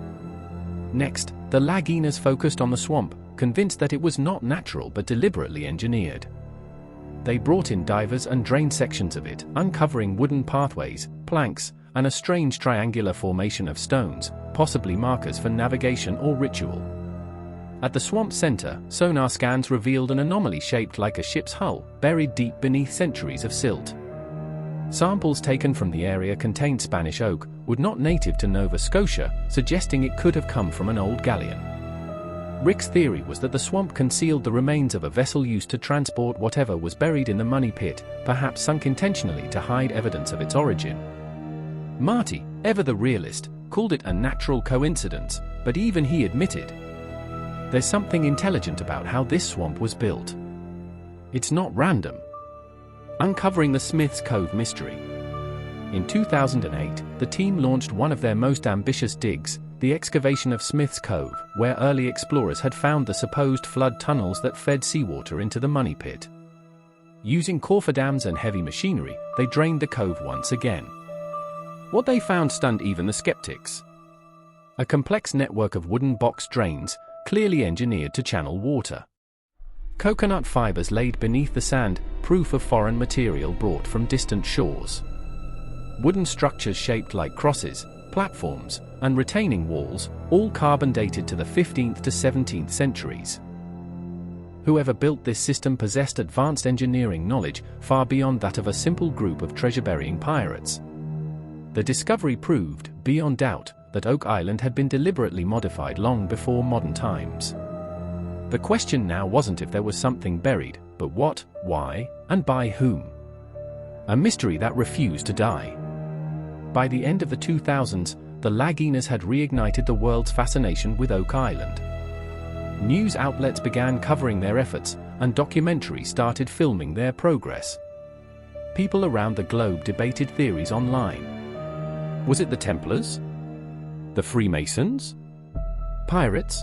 Next, the Laginas focused on the swamp, convinced that it was not natural but deliberately engineered. They brought in divers and drained sections of it, uncovering wooden pathways, planks, and a strange triangular formation of stones, possibly markers for navigation or ritual. At the swamp center, sonar scans revealed an anomaly shaped like a ship's hull, buried deep beneath centuries of silt. Samples taken from the area contained Spanish oak, wood not native to Nova Scotia, suggesting it could have come from an old galleon. Rick's theory was that the swamp concealed the remains of a vessel used to transport whatever was buried in the money pit, perhaps sunk intentionally to hide evidence of its origin. Marty, ever the realist, called it a natural coincidence, but even he admitted, "There's something intelligent about how this swamp was built. It's not random." Uncovering the Smith's Cove mystery. In 2008, the team launched one of their most ambitious digs, the excavation of Smith's Cove, where early explorers had found the supposed flood tunnels that fed seawater into the money pit. Using cofferdams and heavy machinery, they drained the cove once again. What they found stunned even the skeptics. A complex network of wooden box drains, clearly engineered to channel water. Coconut fibers laid beneath the sand, proof of foreign material brought from distant shores. Wooden structures shaped like crosses, platforms, and retaining walls, all carbon dated to the 15th to 17th centuries. Whoever built this system possessed advanced engineering knowledge far beyond that of a simple group of treasure-burying pirates. The discovery proved, beyond doubt, that Oak Island had been deliberately modified long before modern times. The question now wasn't if there was something buried, but what, why, and by whom. A mystery that refused to die. By the end of the 2000s, the Laginas had reignited the world's fascination with Oak Island. News outlets began covering their efforts, and documentaries started filming their progress. People around the globe debated theories online. Was it the Templars? The Freemasons? Pirates?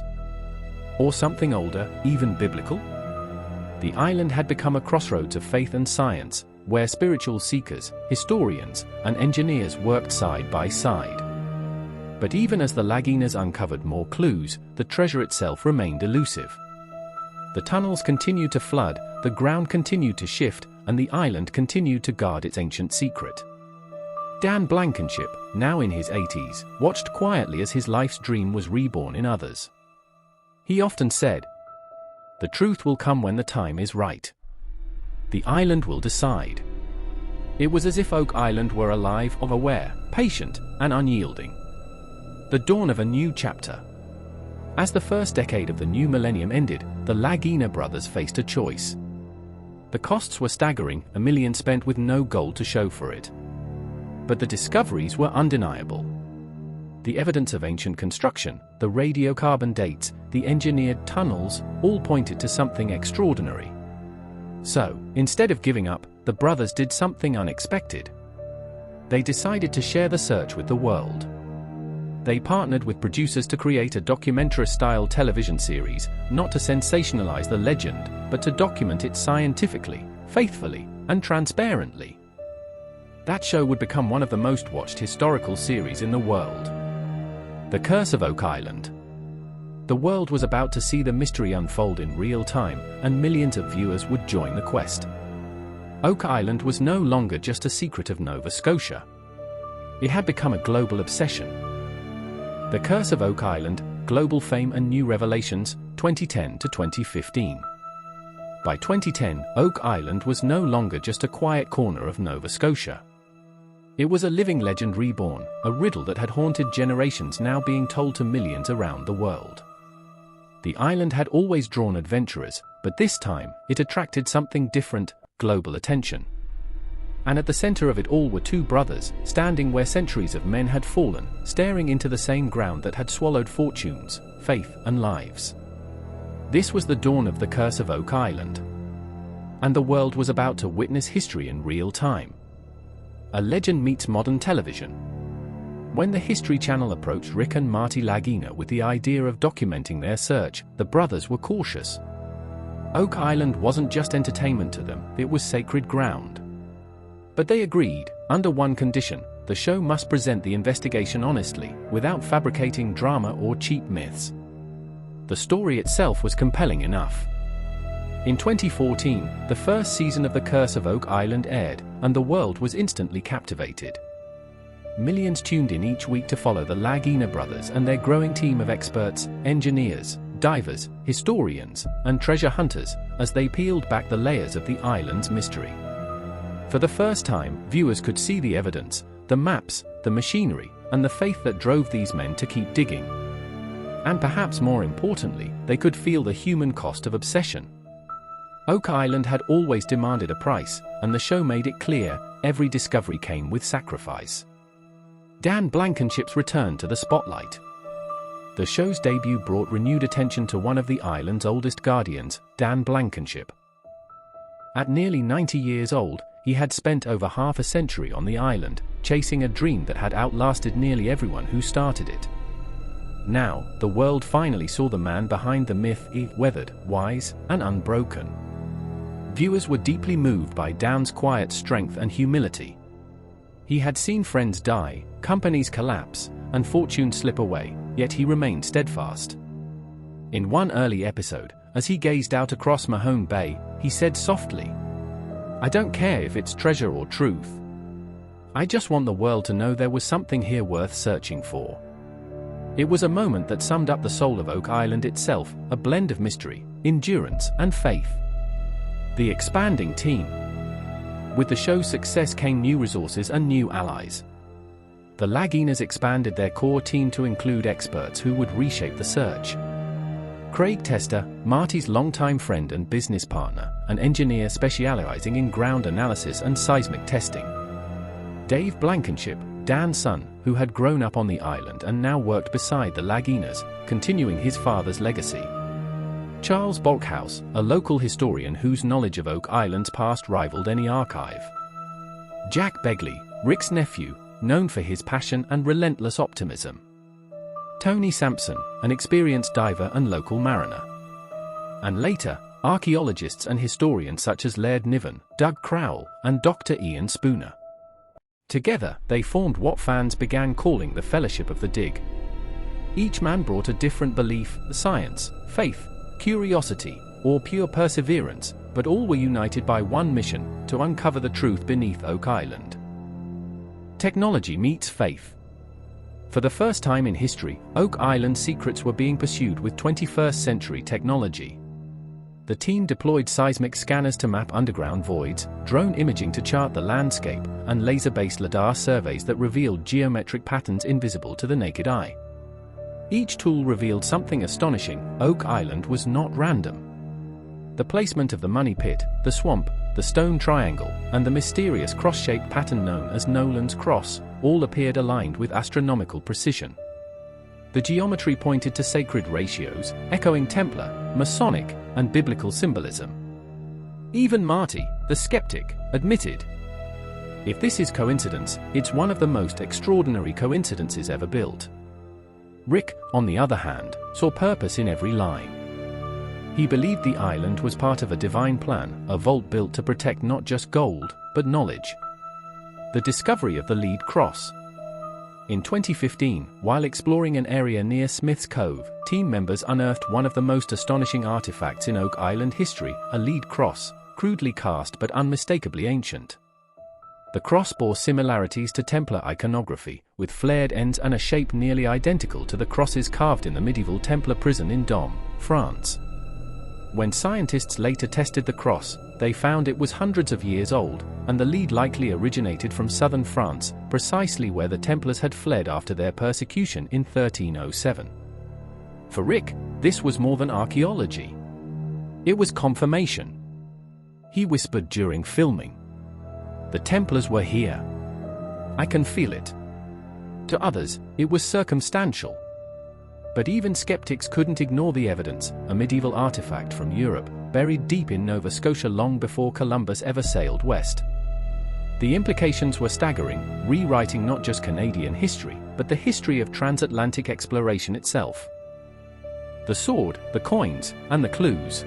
Or something older, even biblical? The island had become a crossroads of faith and science, where spiritual seekers, historians, and engineers worked side by side. But even as the Laginas uncovered more clues, the treasure itself remained elusive. The tunnels continued to flood, the ground continued to shift, and the island continued to guard its ancient secret. Dan Blankenship, now in his 80s, watched quietly as his life's dream was reborn in others. He often said, "The truth will come when the time is right. The island will decide." It was as if Oak Island were alive, aware, patient, and unyielding. The dawn of a new chapter. As the first decade of the new millennium ended, the Lagina brothers faced a choice. The costs were staggering, $1 million spent with no gold to show for it. But the discoveries were undeniable. The evidence of ancient construction, the radiocarbon dates, the engineered tunnels, all pointed to something extraordinary. So, instead of giving up, the brothers did something unexpected. They decided to share the search with the world. They partnered with producers to create a documentary-style television series, not to sensationalize the legend, but to document it scientifically, faithfully, and transparently. That show would become one of the most watched historical series in the world. The Curse of Oak Island. The world was about to see the mystery unfold in real time, and millions of viewers would join the quest. Oak Island was no longer just a secret of Nova Scotia. It had become a global obsession. The Curse of Oak Island, Global Fame and New Revelations, 2010 to 2015. By 2010, Oak Island was no longer just a quiet corner of Nova Scotia. It was a living legend reborn, a riddle that had haunted generations now being told to millions around the world. The island had always drawn adventurers, but this time, it attracted something different, global attention. And at the center of it all were two brothers, standing where centuries of men had fallen, staring into the same ground that had swallowed fortunes, faith, and lives. This was the dawn of the Curse of Oak Island. And the world was about to witness history in real time. A legend meets modern television. When the History Channel approached Rick and Marty Lagina with the idea of documenting their search, the brothers were cautious. Oak Island wasn't just entertainment to them, it was sacred ground. But they agreed, under one condition: the show must present the investigation honestly, without fabricating drama or cheap myths. The story itself was compelling enough. In 2014, the first season of The Curse of Oak Island aired, and the world was instantly captivated. Millions tuned in each week to follow the Lagina brothers and their growing team of experts, engineers, divers, historians, and treasure hunters, as they peeled back the layers of the island's mystery. For the first time, viewers could see the evidence, the maps, the machinery, and the faith that drove these men to keep digging. And perhaps more importantly, they could feel the human cost of obsession. Oak Island had always demanded a price, and the show made it clear, every discovery came with sacrifice. Dan Blankenship's return to the spotlight. The show's debut brought renewed attention to one of the island's oldest guardians, Dan Blankenship. At nearly 90 years old, he had spent over half a century on the island, chasing a dream that had outlasted nearly everyone who started it. Now, the world finally saw the man behind the myth, weathered, wise, and unbroken. Viewers were deeply moved by Dan's quiet strength and humility. He had seen friends die, companies collapse, and fortune slip away, yet he remained steadfast. In one early episode, as he gazed out across Mahone Bay, he said softly, "I don't care if it's treasure or truth. I just want the world to know there was something here worth searching for." It was a moment that summed up the soul of Oak Island itself, a blend of mystery, endurance, and faith. The expanding team. With the show's success came new resources and new allies. The Laginas expanded their core team to include experts who would reshape the search. Craig Tester, Marty's longtime friend and business partner, an engineer specializing in ground analysis and seismic testing. Dave Blankenship, Dan's son, who had grown up on the island and now worked beside the Laginas, continuing his father's legacy. Charles Bolkhouse, a local historian whose knowledge of Oak Island's past rivaled any archive. Jack Begley, Rick's nephew, known for his passion and relentless optimism. Tony Sampson, an experienced diver and local mariner. And later, archaeologists and historians such as Laird Niven, Doug Crowell, and Dr. Ian Spooner. Together, they formed what fans began calling the Fellowship of the Dig. Each man brought a different belief, science, faith, curiosity, or pure perseverance, but all were united by one mission: to uncover the truth beneath Oak Island. Technology meets faith. For the first time in history, Oak Island's secrets were being pursued with 21st-century technology. The team deployed seismic scanners to map underground voids, drone imaging to chart the landscape, and laser-based LiDAR surveys that revealed geometric patterns invisible to the naked eye. Each tool revealed something astonishing: Oak Island was not random. The placement of the money pit, the swamp, the stone triangle, and the mysterious cross-shaped pattern known as Nolan's Cross, all appeared aligned with astronomical precision. The geometry pointed to sacred ratios, echoing Templar, Masonic, and biblical symbolism. Even Marty, the skeptic, admitted, "If this is coincidence, it's one of the most extraordinary coincidences ever built." Rick, on the other hand, saw purpose in every line. He believed the island was part of a divine plan, a vault built to protect not just gold, but knowledge. The discovery of the lead cross. In 2015, while exploring an area near Smith's Cove, team members unearthed one of the most astonishing artifacts in Oak Island history, a lead cross, crudely cast but unmistakably ancient. The cross bore similarities to Templar iconography, with flared ends and a shape nearly identical to the crosses carved in the medieval Templar prison in Dom, France. When scientists later tested the cross, they found it was hundreds of years old, and the lead likely originated from southern France, precisely where the Templars had fled after their persecution in 1307. For Rick, this was more than archaeology. It was confirmation. He whispered during filming, "The Templars were here. I can feel it." To others, it was circumstantial. But even skeptics couldn't ignore the evidence, a medieval artifact from Europe, buried deep in Nova Scotia long before Columbus ever sailed west. The implications were staggering, rewriting not just Canadian history, but the history of transatlantic exploration itself. The sword, the coins, and the clues.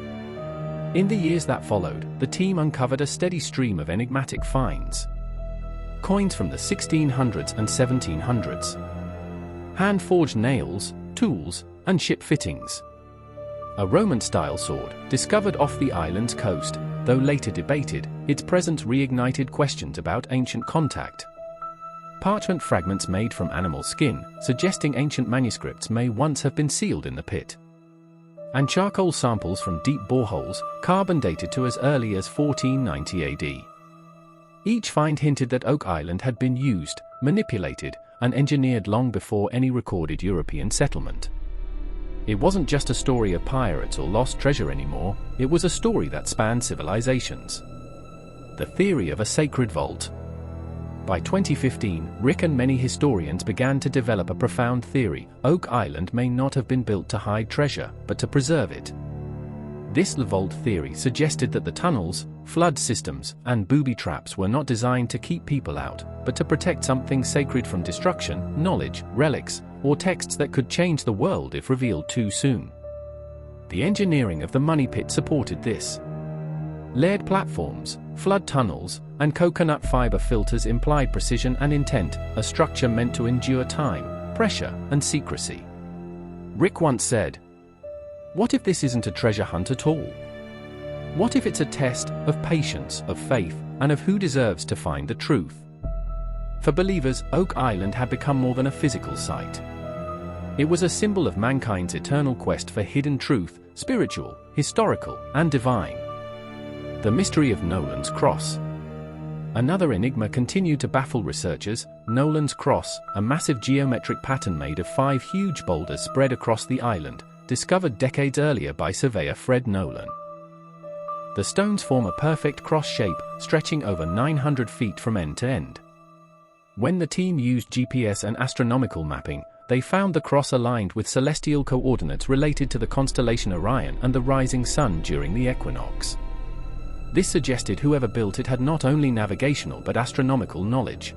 In the years that followed, the team uncovered a steady stream of enigmatic finds. Coins from the 1600s and 1700s. Hand-forged nails, tools, and ship fittings. A Roman-style sword, discovered off the island's coast, though later debated, its presence reignited questions about ancient contact. Parchment fragments made from animal skin, suggesting ancient manuscripts may once have been sealed in the pit. And charcoal samples from deep boreholes, carbon dated to as early as 1490 AD. Each find hinted that Oak Island had been used, manipulated, and engineered long before any recorded European settlement. It wasn't just a story of pirates or lost treasure anymore, it was a story that spanned civilizations. The theory of a sacred vault. By 2015, Rick and many historians began to develop a profound theory: Oak Island may not have been built to hide treasure, but to preserve it. This vault theory suggested that the tunnels, flood systems, and booby traps were not designed to keep people out, but to protect something sacred from destruction, knowledge, relics, or texts that could change the world if revealed too soon. The engineering of the money pit supported this. Layered platforms, flood tunnels, and coconut fiber filters implied precision and intent, a structure meant to endure time, pressure, and secrecy. Rick once said, "What if this isn't a treasure hunt at all? What if it's a test of patience, of faith, and of who deserves to find the truth?" For believers, Oak Island had become more than a physical site. It was a symbol of mankind's eternal quest for hidden truth, spiritual, historical, and divine. The mystery of Nolan's Cross. Another enigma continued to baffle researchers. Nolan's Cross, a massive geometric pattern made of 5 huge boulders spread across the island, discovered decades earlier by surveyor Fred Nolan. The stones form a perfect cross shape, stretching over 900 feet from end to end. When the team used GPS and astronomical mapping, they found the cross aligned with celestial coordinates related to the constellation Orion and the rising sun during the equinox. This suggested whoever built it had not only navigational but astronomical knowledge.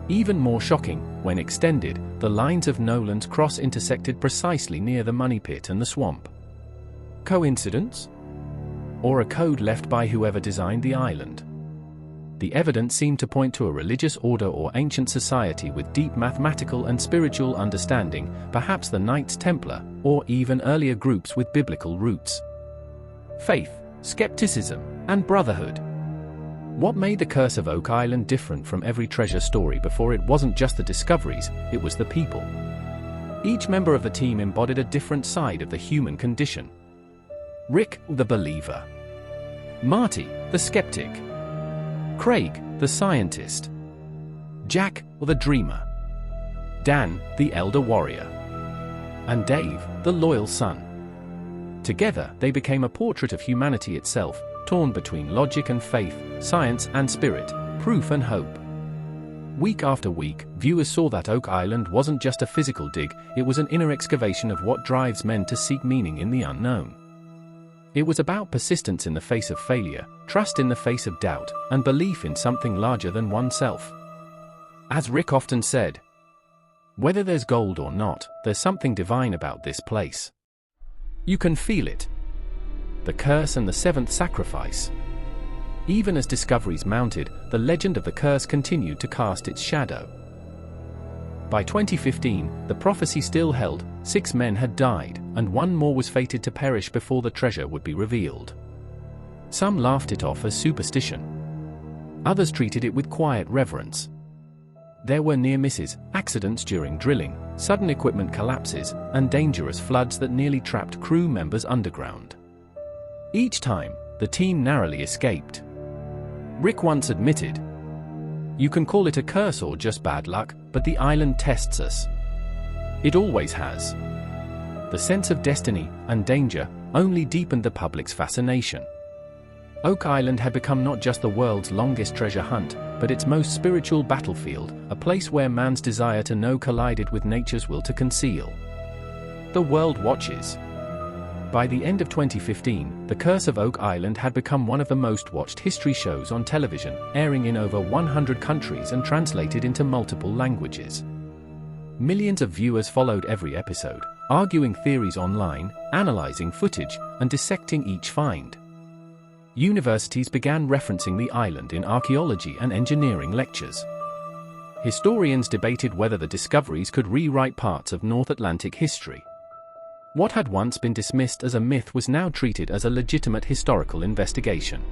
Even more shocking, when extended, the lines of Nolan's Cross intersected precisely near the money pit and the swamp. Coincidence? Or a code left by whoever designed the island? The evidence seemed to point to a religious order or ancient society with deep mathematical and spiritual understanding, perhaps the Knights Templar, or even earlier groups with biblical roots. Faith, skepticism, and brotherhood. What made the Curse of Oak Island different from every treasure story before? It wasn't just the discoveries, it was the people. Each member of the team embodied a different side of the human condition. Rick, the believer. Marty, the skeptic. Craig, the scientist. Jack, the dreamer. Dan, the elder warrior. And Dave, the loyal son. Together, they became a portrait of humanity itself, torn between logic and faith, science and spirit, proof and hope. Week after week, viewers saw that Oak Island wasn't just a physical dig, it was an inner excavation of what drives men to seek meaning in the unknown. It was about persistence in the face of failure, trust in the face of doubt, and belief in something larger than oneself. As Rick often said, "Whether there's gold or not, there's something divine about this place. You can feel it." The curse and the 7th sacrifice. Even as discoveries mounted, the legend of the curse continued to cast its shadow. By 2015, the prophecy still held. 6 men had died, and 1 more was fated to perish before the treasure would be revealed. Some laughed it off as superstition. Others treated it with quiet reverence. There were near misses, accidents during drilling, sudden equipment collapses, and dangerous floods that nearly trapped crew members underground. Each time, the team narrowly escaped. Rick once admitted, "You can call it a curse or just bad luck, but the island tests us. It always has." The sense of destiny and danger only deepened the public's fascination. Oak Island had become not just the world's longest treasure hunt, but its most spiritual battlefield, a place where man's desire to know collided with nature's will to conceal. The world watches. By the end of 2015, The Curse of Oak Island had become one of the most watched history shows on television, airing in over 100 countries and translated into multiple languages. Millions of viewers followed every episode, arguing theories online, analyzing footage, and dissecting each find. Universities began referencing the island in archaeology and engineering lectures. Historians debated whether the discoveries could rewrite parts of North Atlantic history. What had once been dismissed as a myth was now treated as a legitimate historical investigation.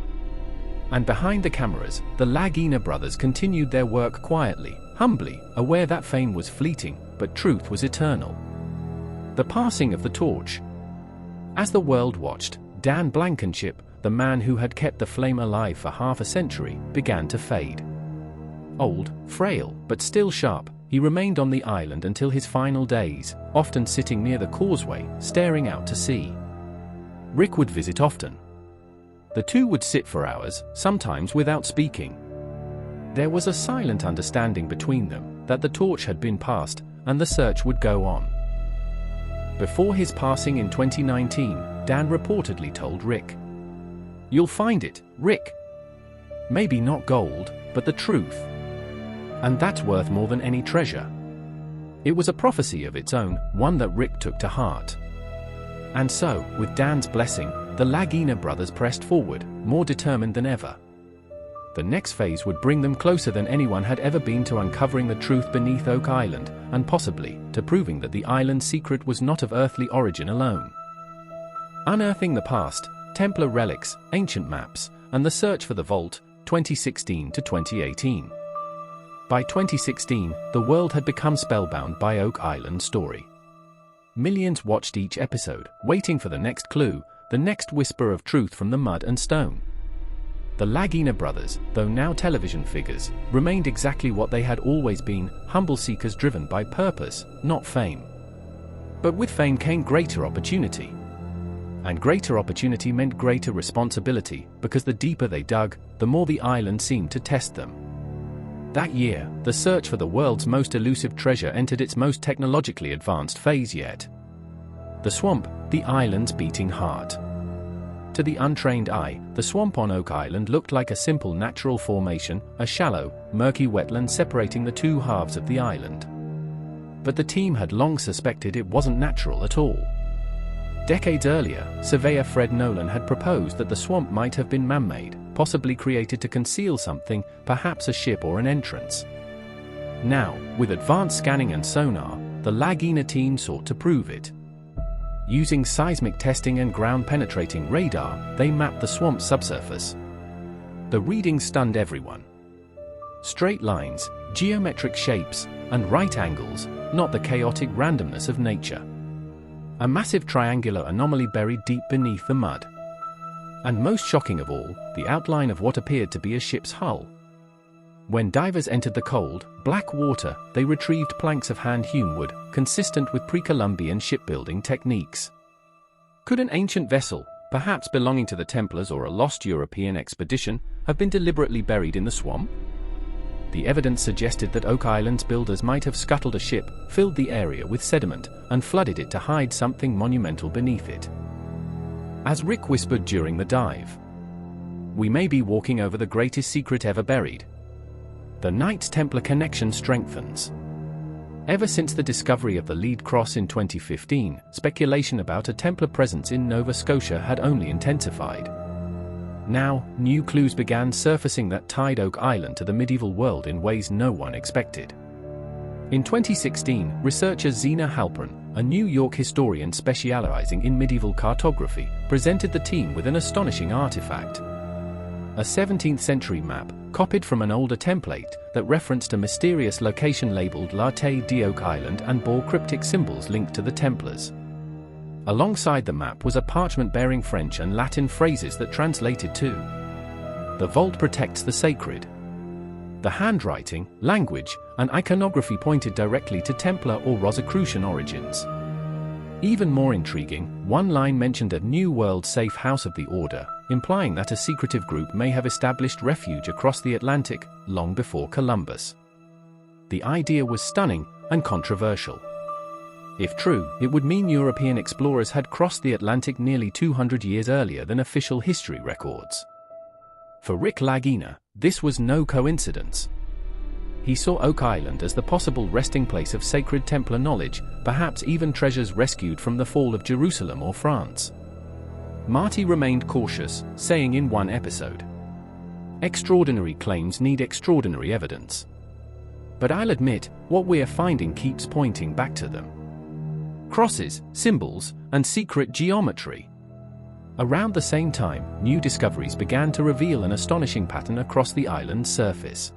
And behind the cameras, the Lagina brothers continued their work quietly, humbly, aware that fame was fleeting, but truth was eternal. The passing of the torch. As the world watched, Dan Blankenship, the man who had kept the flame alive for half a century, began to fade. Old, frail, but still sharp, he remained on the island until his final days, often sitting near the causeway, staring out to sea. Rick would visit often. The two would sit for hours, sometimes without speaking. There was a silent understanding between them that the torch had been passed, and the search would go on. Before his passing in 2019, Dan reportedly told Rick, "You'll find it, Rick. Maybe not gold, but the truth. And that's worth more than any treasure." It was a prophecy of its own, one that Rick took to heart. And so, with Dan's blessing, the Lagina brothers pressed forward, more determined than ever. The next phase would bring them closer than anyone had ever been to uncovering the truth beneath Oak Island, and possibly to proving that the island's secret was not of earthly origin alone. Unearthing the past, Templar relics, ancient maps, and the search for the vault, 2016 to 2018. By 2016, the world had become spellbound by Oak Island's story. Millions watched each episode, waiting for the next clue, the next whisper of truth from the mud and stone. The Lagina brothers, though now television figures, remained exactly what they had always been, humble seekers driven by purpose, not fame. But with fame came greater opportunity. And greater opportunity meant greater responsibility, because the deeper they dug, the more the island seemed to test them. That year, the search for the world's most elusive treasure entered its most technologically advanced phase yet. The swamp, the island's beating heart. To the untrained eye, the swamp on Oak Island looked like a simple natural formation, a shallow, murky wetland separating the two halves of the island. But the team had long suspected it wasn't natural at all. Decades earlier, surveyor Fred Nolan had proposed that the swamp might have been man-made, possibly created to conceal something, perhaps a ship or an entrance. Now, with advanced scanning and sonar, the Lagina team sought to prove it. Using seismic testing and ground-penetrating radar, they mapped the swamp's subsurface. The readings stunned everyone. Straight lines, geometric shapes, and right angles, not the chaotic randomness of nature. A massive triangular anomaly buried deep beneath the mud. And most shocking of all, the outline of what appeared to be a ship's hull. When divers entered the cold, black water, they retrieved planks of hand-hewn wood, consistent with pre-Columbian shipbuilding techniques. Could an ancient vessel, perhaps belonging to the Templars or a lost European expedition, have been deliberately buried in the swamp? The evidence suggested that Oak Island's builders might have scuttled a ship, filled the area with sediment, and flooded it to hide something monumental beneath it. As Rick whispered during the dive, "We may be walking over the greatest secret ever buried." The Knights Templar connection strengthens. Ever since the discovery of the lead cross in 2015, speculation about a Templar presence in Nova Scotia had only intensified. Now, new clues began surfacing that tied Oak Island to the medieval world in ways no one expected. In 2016, researcher Zena Halpern, a New York historian specializing in medieval cartography, presented the team with an astonishing artifact. A 17th century map, copied from an older template, that referenced a mysterious location labeled Latte d'Oak Island and bore cryptic symbols linked to the Templars. Alongside the map was a parchment bearing French and Latin phrases that translated to "The vault protects the sacred." The handwriting, language, and iconography pointed directly to Templar or Rosicrucian origins. Even more intriguing, one line mentioned a New World safe house of the Order, implying that a secretive group may have established refuge across the Atlantic, long before Columbus. The idea was stunning and controversial. If true, it would mean European explorers had crossed the Atlantic nearly 200 years earlier than official history records. For Rick Lagina, this was no coincidence. He saw Oak Island as the possible resting place of sacred Templar knowledge, perhaps even treasures rescued from the fall of Jerusalem or France. Marty remained cautious, saying in one episode, "Extraordinary claims need extraordinary evidence. But I'll admit, what we're finding keeps pointing back to them. Crosses, symbols, and secret geometry." Around the same time, new discoveries began to reveal an astonishing pattern across the island's surface.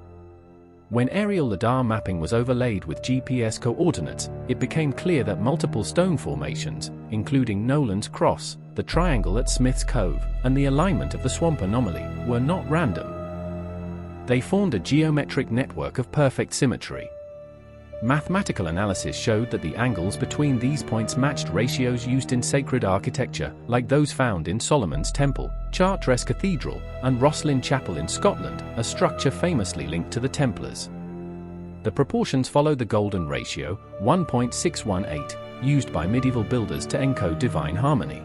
When aerial lidar mapping was overlaid with GPS coordinates, it became clear that multiple stone formations, including Nolan's Cross, the triangle at Smith's Cove, and the alignment of the swamp anomaly, were not random. They formed a geometric network of perfect symmetry. Mathematical analysis showed that the angles between these points matched ratios used in sacred architecture, like those found in Solomon's Temple, Chartres Cathedral, and Rosslyn Chapel in Scotland, a structure famously linked to the Templars. The proportions followed the golden ratio, 1.618, used by medieval builders to encode divine harmony.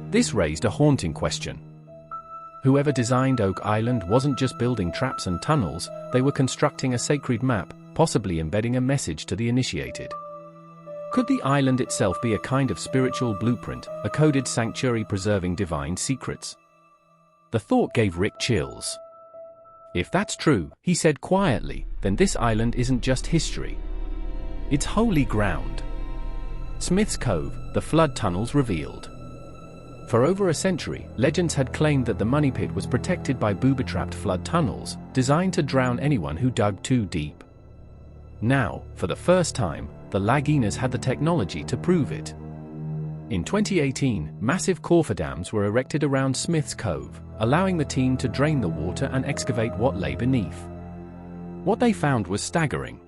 This raised a haunting question. Whoever designed Oak Island wasn't just building traps and tunnels, they were constructing a sacred map, possibly embedding a message to the initiated. Could the island itself be a kind of spiritual blueprint, a coded sanctuary preserving divine secrets? The thought gave Rick chills. If that's true, he said quietly, then this island isn't just history. It's holy ground. Smith's Cove, the flood tunnels revealed. For over a century, legends had claimed that the money pit was protected by booby-trapped flood tunnels, designed to drown anyone who dug too deep. Now, for the first time, the Laginas had the technology to prove it. In 2018, massive cofferdams were erected around Smith's Cove, allowing the team to drain the water and excavate what lay beneath. What they found was staggering.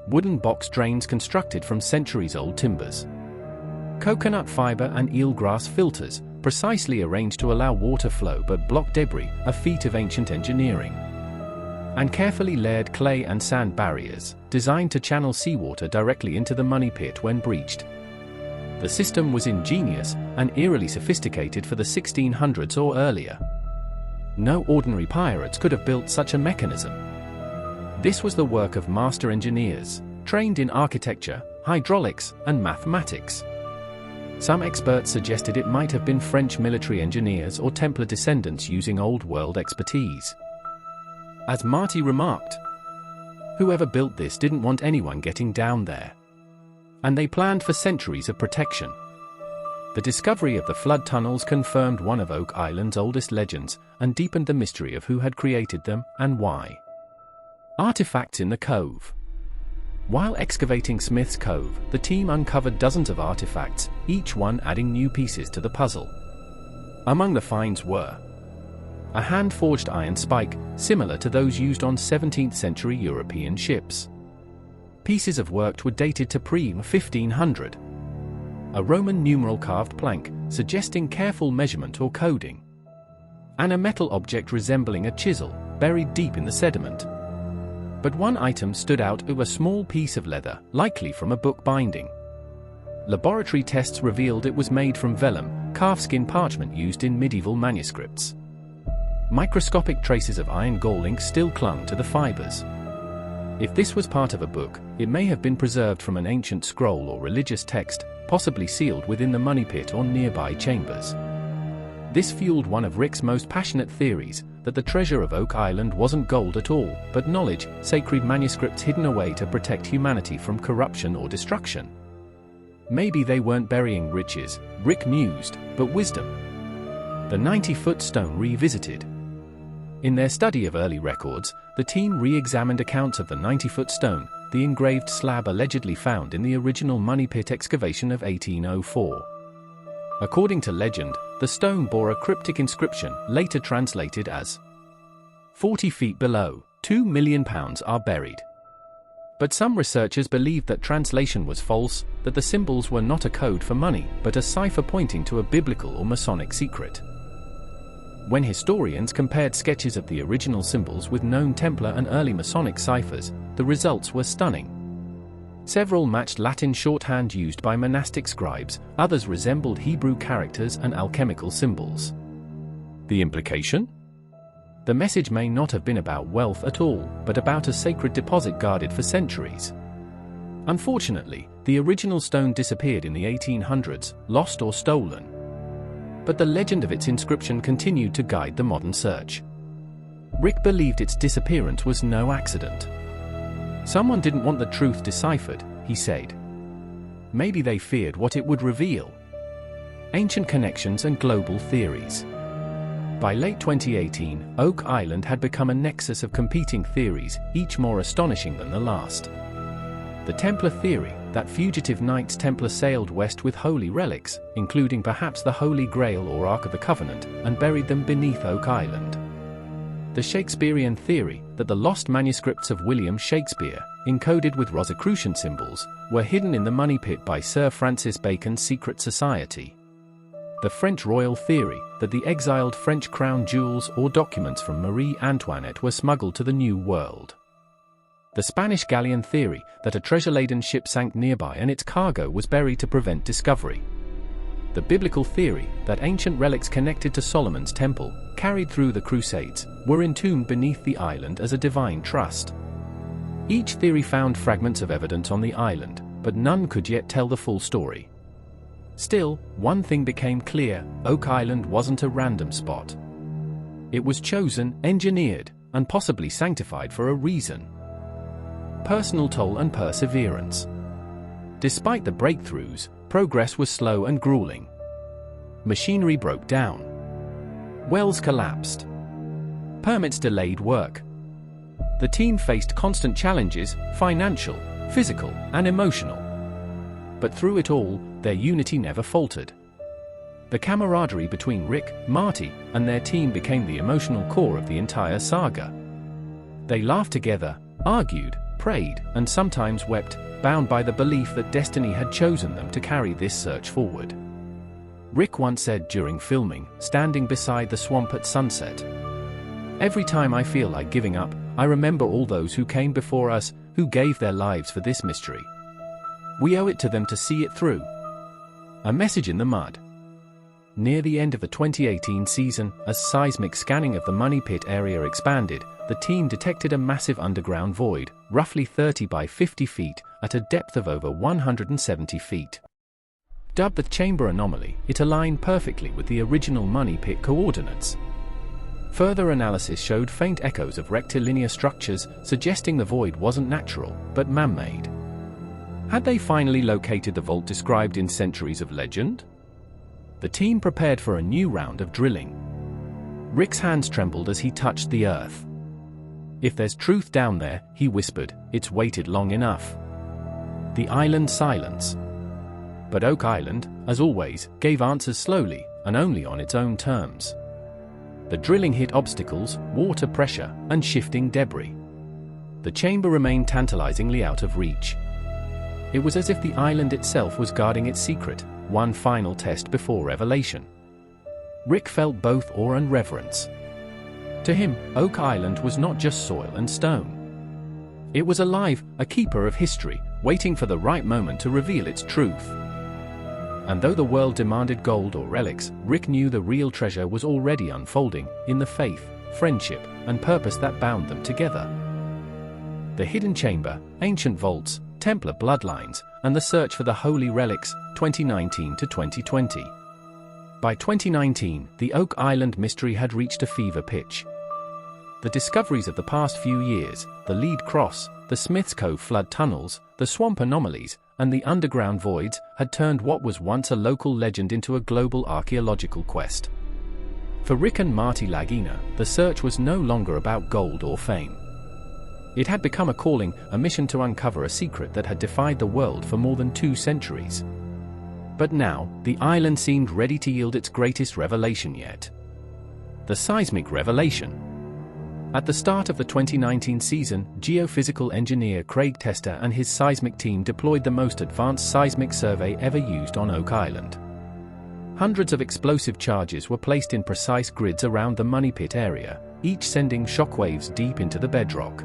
Wooden box drains constructed from centuries-old timbers. Coconut fiber and eelgrass filters, precisely arranged to allow water flow but block debris, a feat of ancient engineering. And carefully layered clay and sand barriers, designed to channel seawater directly into the money pit when breached. The system was ingenious and eerily sophisticated for the 1600s or earlier. No ordinary pirates could have built such a mechanism. This was the work of master engineers, trained in architecture, hydraulics, and mathematics. Some experts suggested it might have been French military engineers or Templar descendants using old world expertise. As Marty remarked, whoever built this didn't want anyone getting down there. And they planned for centuries of protection. The discovery of the flood tunnels confirmed one of Oak Island's oldest legends and deepened the mystery of who had created them and why. Artifacts in the cove. While excavating Smith's Cove, the team uncovered dozens of artifacts, each one adding new pieces to the puzzle. Among the finds were a hand-forged iron spike, similar to those used on 17th-century European ships. Pieces of work were dated to pre-1500. A Roman numeral carved plank, suggesting careful measurement or coding. And a metal object resembling a chisel, buried deep in the sediment. But one item stood out: a small piece of leather, likely from a book binding. Laboratory tests revealed it was made from vellum, calfskin parchment used in medieval manuscripts. Microscopic traces of iron gall still clung to the fibers. If this was part of a book, it may have been preserved from an ancient scroll or religious text, possibly sealed within the money pit or nearby chambers. This fueled one of Rick's most passionate theories, that the treasure of Oak Island wasn't gold at all, but knowledge, sacred manuscripts hidden away to protect humanity from corruption or destruction. Maybe they weren't burying riches, Rick mused, but wisdom. The 90-foot stone revisited. In their study of early records, the team re-examined accounts of the 90-foot stone, the engraved slab allegedly found in the original money pit excavation of 1804. According to legend, the stone bore a cryptic inscription, later translated as 40 feet below, £2 million are buried. But some researchers believed that translation was false, that the symbols were not a code for money, but a cipher pointing to a biblical or Masonic secret. When historians compared sketches of the original symbols with known Templar and early Masonic ciphers, the results were stunning. Several matched Latin shorthand used by monastic scribes, others resembled Hebrew characters and alchemical symbols. The implication? The message may not have been about wealth at all, but about a sacred deposit guarded for centuries. Unfortunately, the original stone disappeared in the 1800s, lost or stolen. But the legend of its inscription continued to guide the modern search. Rick believed its disappearance was no accident. Someone didn't want the truth deciphered, he said. Maybe they feared what it would reveal. Ancient connections and global theories. By late 2018, Oak Island had become a nexus of competing theories, each more astonishing than the last. The Templar theory, that fugitive Knights Templar sailed west with holy relics, including perhaps the Holy Grail or Ark of the Covenant, and buried them beneath Oak Island. The Shakespearean theory, that the lost manuscripts of William Shakespeare, encoded with Rosicrucian symbols, were hidden in the money pit by Sir Francis Bacon's secret society. The French royal theory, that the exiled French crown jewels or documents from Marie Antoinette were smuggled to the New World. The Spanish galleon theory, that a treasure-laden ship sank nearby and its cargo was buried to prevent discovery. The biblical theory, that ancient relics connected to Solomon's temple, carried through the Crusades, were entombed beneath the island as a divine trust. Each theory found fragments of evidence on the island, but none could yet tell the full story. Still, one thing became clear: Oak Island wasn't a random spot. It was chosen, engineered, and possibly sanctified for a reason. Personal toll and perseverance. Despite the breakthroughs, progress was slow and grueling. Machinery broke down. Wells collapsed. Permits delayed work. The team faced constant challenges, financial, physical, and emotional. But through it all, their unity never faltered. The camaraderie between Rick, Marty, and their team became the emotional core of the entire saga. They laughed together, argued, prayed, and sometimes wept, bound by the belief that destiny had chosen them to carry this search forward. Rick once said during filming, standing beside the swamp at sunset, "Every time I feel like giving up, I remember all those who came before us, who gave their lives for this mystery. We owe it to them to see it through." A message in the mud. Near the end of the 2018 season, as seismic scanning of the Money Pit area expanded, the team detected a massive underground void, roughly 30 by 50 feet, at a depth of over 170 feet. Dubbed the Chamber Anomaly, it aligned perfectly with the original Money Pit coordinates. Further analysis showed faint echoes of rectilinear structures, suggesting the void wasn't natural, but man-made. Had they finally located the vault described in centuries of legend? The team prepared for a new round of drilling. Rick's hands trembled as he touched the earth. "If there's truth down there," he whispered, "it's waited long enough." The island silence. But Oak Island, as always, gave answers slowly, and only on its own terms. The drilling hit obstacles, water pressure, and shifting debris. The chamber remained tantalizingly out of reach. It was as if the island itself was guarding its secret, one final test before revelation. Rick felt both awe and reverence. To him, Oak Island was not just soil and stone. It was alive, a keeper of history, waiting for the right moment to reveal its truth. And though the world demanded gold or relics, Rick knew the real treasure was already unfolding, in the faith, friendship, and purpose that bound them together. The hidden chamber, ancient vaults, Templar bloodlines, and the search for the holy relics, 2019 to 2020. By 2019, the Oak Island mystery had reached a fever pitch. The discoveries of the past few years, the Lead Cross, the Smith's Cove flood tunnels, the swamp anomalies, and the underground voids, had turned what was once a local legend into a global archaeological quest. For Rick and Marty Lagina, the search was no longer about gold or fame. It had become a calling, a mission to uncover a secret that had defied the world for more than 2 centuries. But now, the island seemed ready to yield its greatest revelation yet. The seismic revelation. At the start of the 2019 season, geophysical engineer Craig Tester and his seismic team deployed the most advanced seismic survey ever used on Oak Island. Hundreds of explosive charges were placed in precise grids around the Money Pit area, each sending shockwaves deep into the bedrock.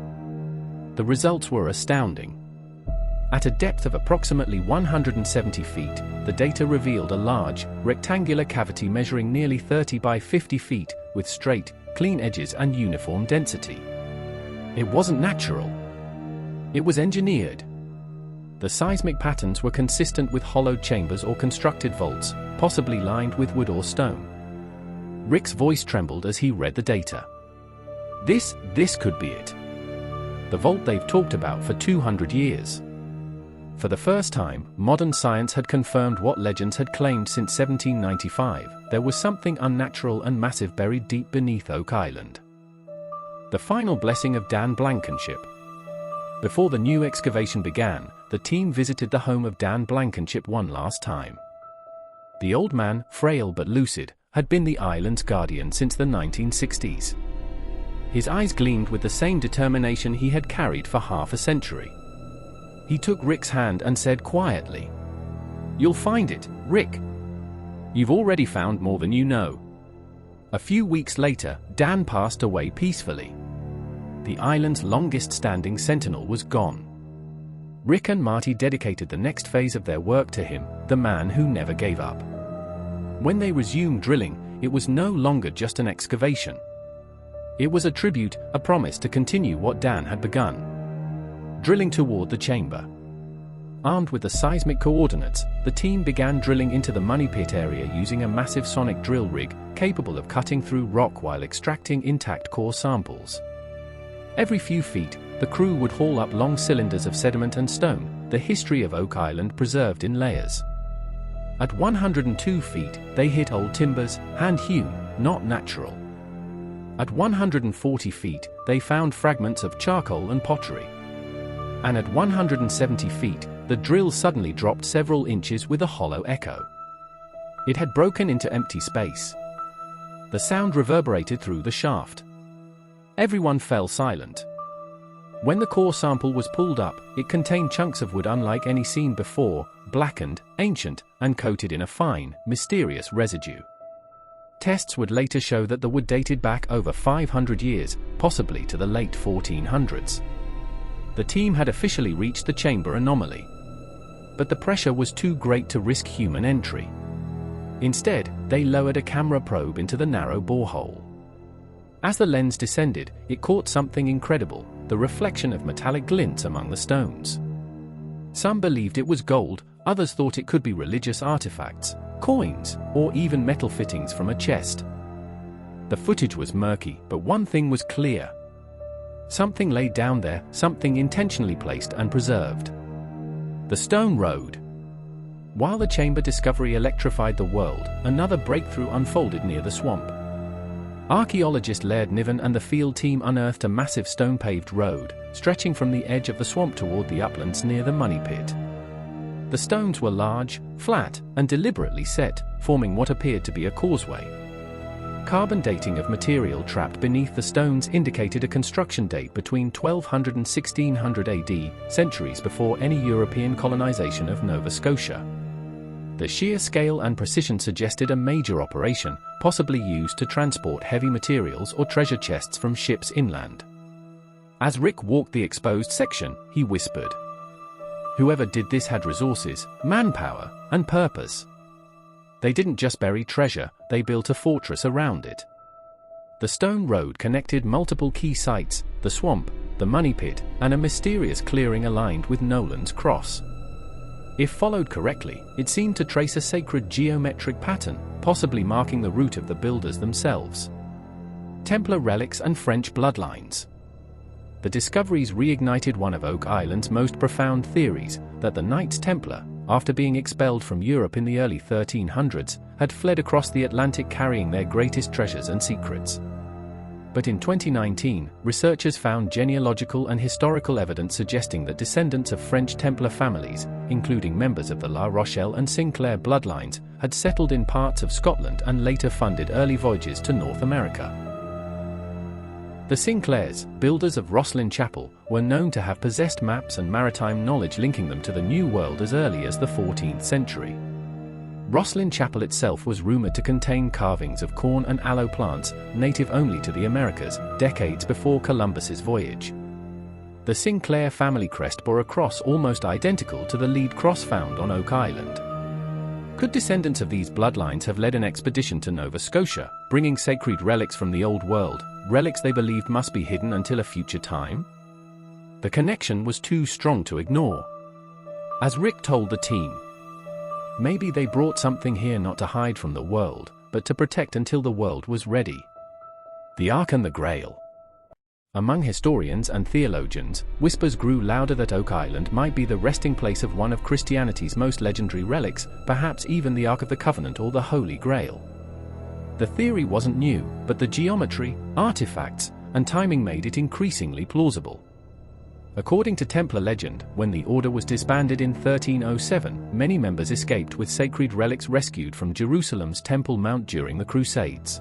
The results were astounding. At a depth of approximately 170 feet, the data revealed a large, rectangular cavity measuring nearly 30 by 50 feet, with straight, clean edges and uniform density. It wasn't natural. It was engineered. The seismic patterns were consistent with hollowed chambers or constructed vaults, possibly lined with wood or stone. Rick's voice trembled as he read the data. This could be it. The vault they've talked about for 200 years. For the first time, modern science had confirmed what legends had claimed since 1795, there was something unnatural and massive buried deep beneath Oak Island. The final blessing of Dan Blankenship. Before the new excavation began, the team visited the home of Dan Blankenship one last time. The old man, frail but lucid, had been the island's guardian since the 1960s. His eyes gleamed with the same determination he had carried for half a century. He took Rick's hand and said quietly, "You'll find it, Rick. You've already found more than you know." A few weeks later, Dan passed away peacefully. The island's longest-standing sentinel was gone. Rick and Marty dedicated the next phase of their work to him, the man who never gave up. When they resumed drilling, it was no longer just an excavation. It was a tribute, a promise to continue what Dan had begun. Drilling toward the chamber. Armed with the seismic coordinates, the team began drilling into the money pit area using a massive sonic drill rig capable of cutting through rock while extracting intact core samples. Every few feet, the crew would haul up long cylinders of sediment and stone, the history of Oak Island preserved in layers. At 102 feet, they hit old timbers, hand-hewn, not natural. At 140 feet, they found fragments of charcoal and pottery. And at 170 feet, the drill suddenly dropped several inches with a hollow echo. It had broken into empty space. The sound reverberated through the shaft. Everyone fell silent. When the core sample was pulled up, it contained chunks of wood unlike any seen before, blackened, ancient, and coated in a fine, mysterious residue. Tests would later show that the wood dated back over 500 years, possibly to the late 1400s. The team had officially reached the chamber anomaly. But the pressure was too great to risk human entry. Instead, they lowered a camera probe into the narrow borehole. As the lens descended, it caught something incredible, the reflection of metallic glints among the stones. Some believed it was gold, others thought it could be religious artifacts, coins, or even metal fittings from a chest. The footage was murky, but one thing was clear. Something lay down there, something intentionally placed and preserved. The Stone Road. While the chamber discovery electrified the world, another breakthrough unfolded near the swamp. Archaeologist Laird Niven and the field team unearthed a massive stone-paved road, stretching from the edge of the swamp toward the uplands near the money pit. The stones were large, flat, and deliberately set, forming what appeared to be a causeway. Carbon dating of material trapped beneath the stones indicated a construction date between 1200 and 1600 AD, centuries before any European colonization of Nova Scotia. The sheer scale and precision suggested a major operation, possibly used to transport heavy materials or treasure chests from ships inland. As Rick walked the exposed section, he whispered, "Whoever did this had resources, manpower, and purpose. They didn't just bury treasure, they built a fortress around it." The stone road connected multiple key sites, the swamp, the money pit, and a mysterious clearing aligned with Nolan's cross. If followed correctly, it seemed to trace a sacred geometric pattern, possibly marking the route of the builders themselves. Templar relics and French bloodlines. The discoveries reignited one of Oak Island's most profound theories, that the Knights Templar, after being expelled from Europe in the early 1300s, had fled across the Atlantic carrying their greatest treasures and secrets. But in 2019, researchers found genealogical and historical evidence suggesting that descendants of French Templar families, including members of the La Rochelle and Sinclair bloodlines, had settled in parts of Scotland and later funded early voyages to North America. The Sinclairs, builders of Rosslyn Chapel, were known to have possessed maps and maritime knowledge linking them to the New World as early as the 14th century. Rosslyn Chapel itself was rumored to contain carvings of corn and aloe plants, native only to the Americas, decades before Columbus's voyage. The Sinclair family crest bore a cross almost identical to the lead cross found on Oak Island. Could descendants of these bloodlines have led an expedition to Nova Scotia, bringing sacred relics from the Old World, relics they believed must be hidden until a future time? The connection was too strong to ignore. As Rick told the team, maybe they brought something here not to hide from the world, but to protect until the world was ready. The Ark and the Grail. Among historians and theologians, whispers grew louder that Oak Island might be the resting place of one of Christianity's most legendary relics, perhaps even the Ark of the Covenant or the Holy Grail. The theory wasn't new, but the geometry, artifacts, and timing made it increasingly plausible. According to Templar legend, when the order was disbanded in 1307, many members escaped with sacred relics rescued from Jerusalem's Temple Mount during the Crusades.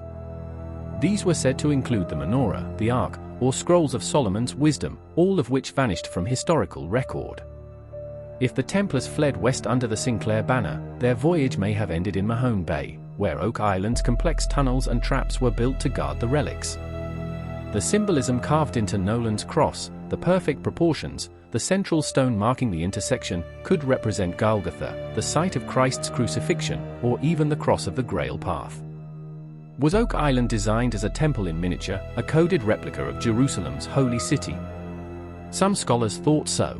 These were said to include the menorah, the Ark, or scrolls of Solomon's wisdom, all of which vanished from historical record. If the Templars fled west under the Sinclair banner, their voyage may have ended in Mahone Bay, where Oak Island's complex tunnels and traps were built to guard the relics. The symbolism carved into Nolan's cross, the perfect proportions, the central stone marking the intersection, could represent Golgotha, the site of Christ's crucifixion, or even the cross of the Grail path. Was Oak Island designed as a temple in miniature, a coded replica of Jerusalem's holy city? Some scholars thought so.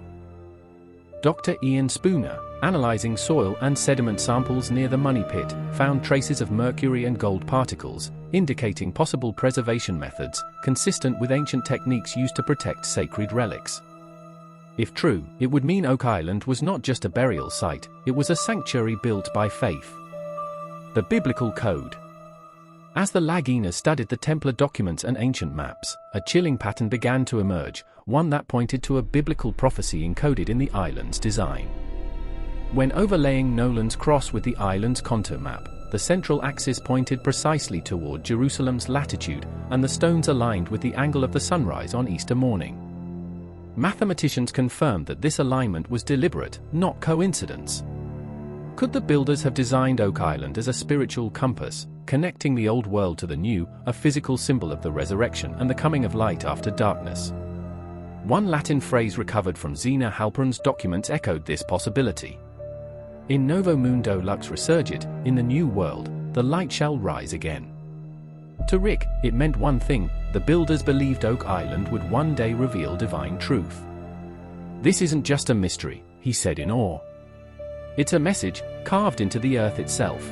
Dr. Ian Spooner, analyzing soil and sediment samples near the money pit, found traces of mercury and gold particles, indicating possible preservation methods consistent with ancient techniques used to protect sacred relics. If true, it would mean Oak Island was not just a burial site, it was a sanctuary built by faith. The Biblical Code. As the Lagina studied the Templar documents and ancient maps, a chilling pattern began to emerge, one that pointed to a biblical prophecy encoded in the island's design. When overlaying Nolan's cross with the island's contour map, the central axis pointed precisely toward Jerusalem's latitude, and the stones aligned with the angle of the sunrise on Easter morning. Mathematicians confirmed that this alignment was deliberate, not coincidence. Could the builders have designed Oak Island as a spiritual compass, connecting the old world to the new, a physical symbol of the resurrection and the coming of light after darkness? One Latin phrase recovered from Zena Halpern's documents echoed this possibility. In Novo Mundo Lux Resurgit, in the new world, the light shall rise again. To Rick, it meant one thing: the builders believed Oak Island would one day reveal divine truth. "This isn't just a mystery," he said in awe. "It's a message, carved into the earth itself."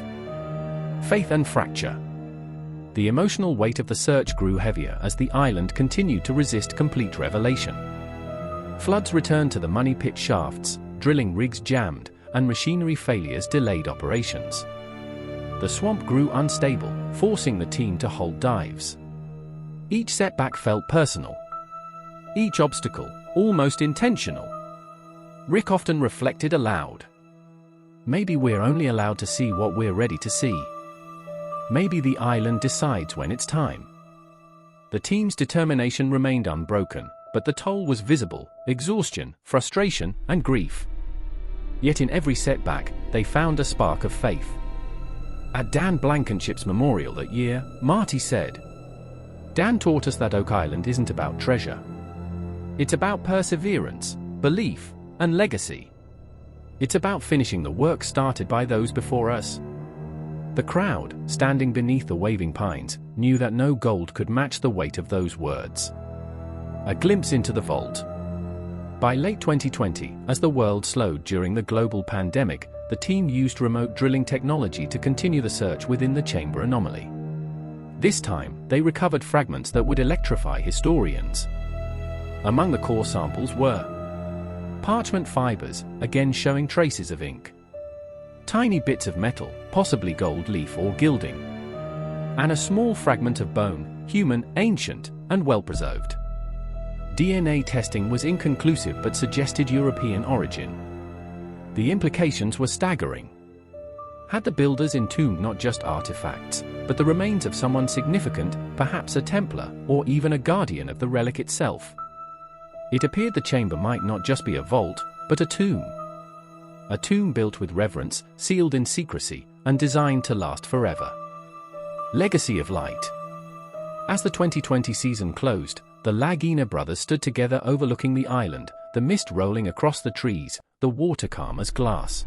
Faith and fracture. The emotional weight of the search grew heavier as the island continued to resist complete revelation. Floods returned to the money pit shafts, drilling rigs jammed, and machinery failures delayed operations. The swamp grew unstable, forcing the team to halt dives. Each setback felt personal. Each obstacle, almost intentional. Rick often reflected aloud. Maybe we're only allowed to see what we're ready to see. Maybe the island decides when it's time. The team's determination remained unbroken, but the toll was visible: exhaustion, frustration, and grief. Yet in every setback, they found a spark of faith. At Dan Blankenship's memorial that year, Marty said, "Dan taught us that Oak Island isn't about treasure. It's about perseverance, belief, and legacy. It's about finishing the work started by those before us." The crowd, standing beneath the waving pines, knew that no gold could match the weight of those words. A glimpse into the vault. By late 2020, as the world slowed during the global pandemic, the team used remote drilling technology to continue the search within the chamber anomaly. This time, they recovered fragments that would electrify historians. Among the core samples were parchment fibers, again showing traces of ink. Tiny bits of metal, possibly gold leaf or gilding. And a small fragment of bone, human, ancient, and well-preserved. DNA testing was inconclusive but suggested European origin. The implications were staggering. Had the builders entombed not just artifacts, but the remains of someone significant, perhaps a Templar, or even a guardian of the relic itself? It appeared the chamber might not just be a vault, but a tomb. A tomb built with reverence, sealed in secrecy, and designed to last forever. Legacy of Light. As the 2020 season closed, the Lagina brothers stood together overlooking the island, the mist rolling across the trees, the water calm as glass.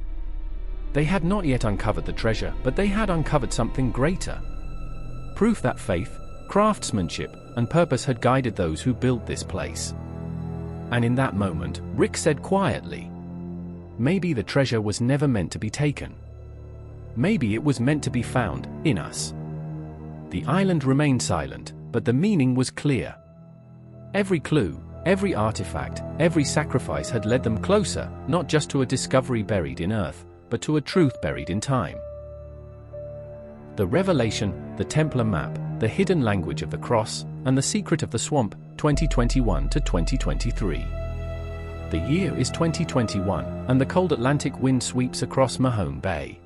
They had not yet uncovered the treasure, but they had uncovered something greater. Proof that faith, craftsmanship, and purpose had guided those who built this place. And in that moment, Rick said quietly, "Maybe the treasure was never meant to be taken. Maybe it was meant to be found, in us." The island remained silent, but the meaning was clear. Every clue, every artifact, every sacrifice had led them closer, not just to a discovery buried in earth, but to a truth buried in time. The Revelation, the Templar map, the hidden language of the cross, and the secret of the swamp, 2021 to 2023. The year is 2021, and the cold Atlantic wind sweeps across Mahone Bay.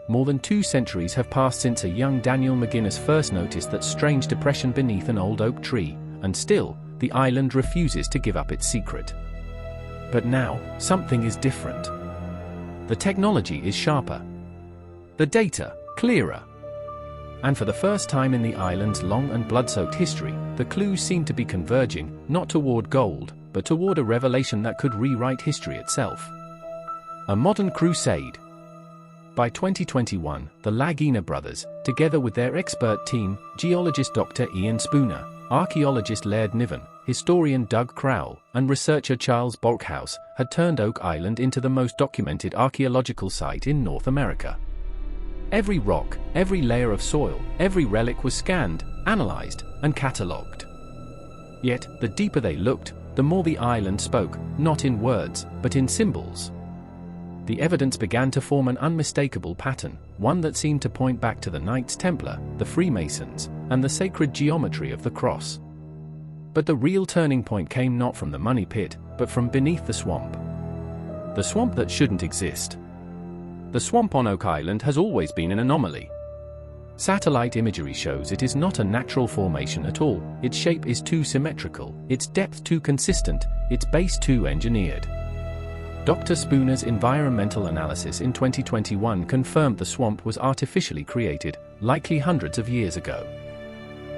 More than 2 centuries have passed since a young Daniel McGuinness first noticed that strange depression beneath an old oak tree, and still, the island refuses to give up its secret. But now, something is different. The technology is sharper. The data, clearer. And for the first time in the island's long and blood-soaked history, the clues seem to be converging, not toward gold, but toward a revelation that could rewrite history itself. A modern crusade. By 2021, the Lagina brothers, together with their expert team, geologist Dr. Ian Spooner, archaeologist Laird Niven, historian Doug Crowell and researcher Charles Bolkhouse had turned Oak Island into the most documented archaeological site in North America. Every rock, every layer of soil, every relic was scanned, analyzed, and catalogued. Yet, the deeper they looked, the more the island spoke, not in words, but in symbols. The evidence began to form an unmistakable pattern, one that seemed to point back to the Knights Templar, the Freemasons, and the sacred geometry of the cross. But the real turning point came not from the money pit, but from beneath the swamp. The swamp that shouldn't exist. The swamp on Oak Island has always been an anomaly. Satellite imagery shows it is not a natural formation at all, its shape is too symmetrical, its depth too consistent, its base too engineered. Dr. Spooner's environmental analysis in 2021 confirmed the swamp was artificially created, likely hundreds of years ago.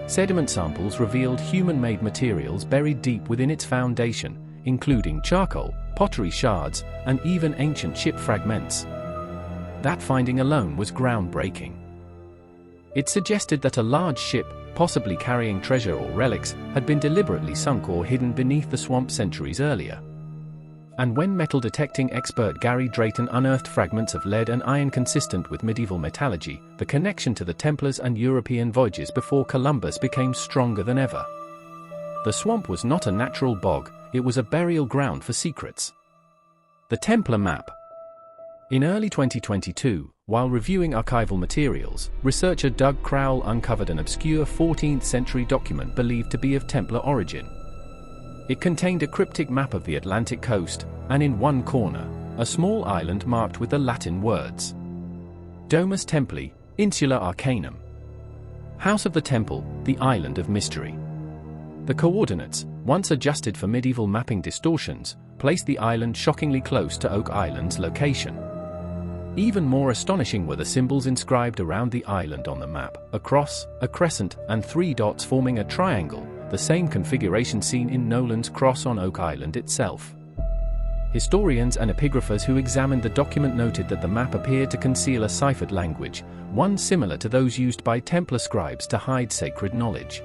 Sediment samples revealed human-made materials buried deep within its foundation, including charcoal, pottery shards, and even ancient ship fragments. That finding alone was groundbreaking. It suggested that a large ship, possibly carrying treasure or relics, had been deliberately sunk or hidden beneath the swamp centuries earlier. And when metal-detecting expert Gary Drayton unearthed fragments of lead and iron consistent with medieval metallurgy, the connection to the Templars and European voyages before Columbus became stronger than ever. The swamp was not a natural bog, it was a burial ground for secrets. The Templar map. In early 2022, while reviewing archival materials, researcher Doug Crowell uncovered an obscure 14th-century document believed to be of Templar origin. It contained a cryptic map of the Atlantic coast, and in one corner, a small island marked with the Latin words Domus Templi, Insula Arcanum. House of the Temple, the Island of Mystery. The coordinates, once adjusted for medieval mapping distortions, placed the island shockingly close to Oak Island's location. Even more astonishing were the symbols inscribed around the island on the map: a cross, a crescent, and 3 dots forming a triangle, the same configuration seen in Nolan's cross on Oak Island itself. Historians and epigraphers who examined the document noted that the map appeared to conceal a ciphered language, one similar to those used by Templar scribes to hide sacred knowledge.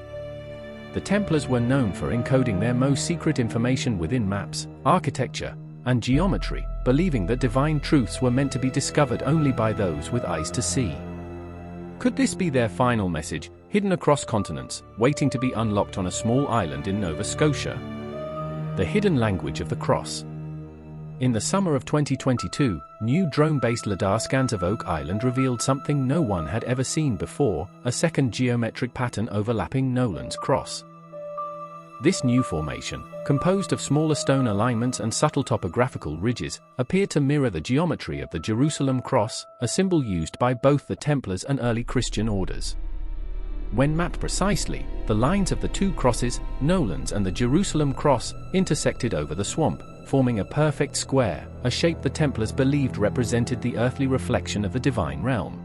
The Templars were known for encoding their most secret information within maps, architecture, and geometry, believing that divine truths were meant to be discovered only by those with eyes to see. Could this be their final message, hidden across continents, waiting to be unlocked on a small island in Nova Scotia? The hidden language of the cross. In the summer of 2022, new drone-based LiDAR scans of Oak Island revealed something no one had ever seen before: a second geometric pattern overlapping Nolan's cross. This new formation, composed of smaller stone alignments and subtle topographical ridges, appeared to mirror the geometry of the Jerusalem cross, a symbol used by both the Templars and early Christian orders. When mapped precisely, the lines of the two crosses, Nolan's and the Jerusalem cross, intersected over the swamp, forming a perfect square, a shape the Templars believed represented the earthly reflection of the divine realm.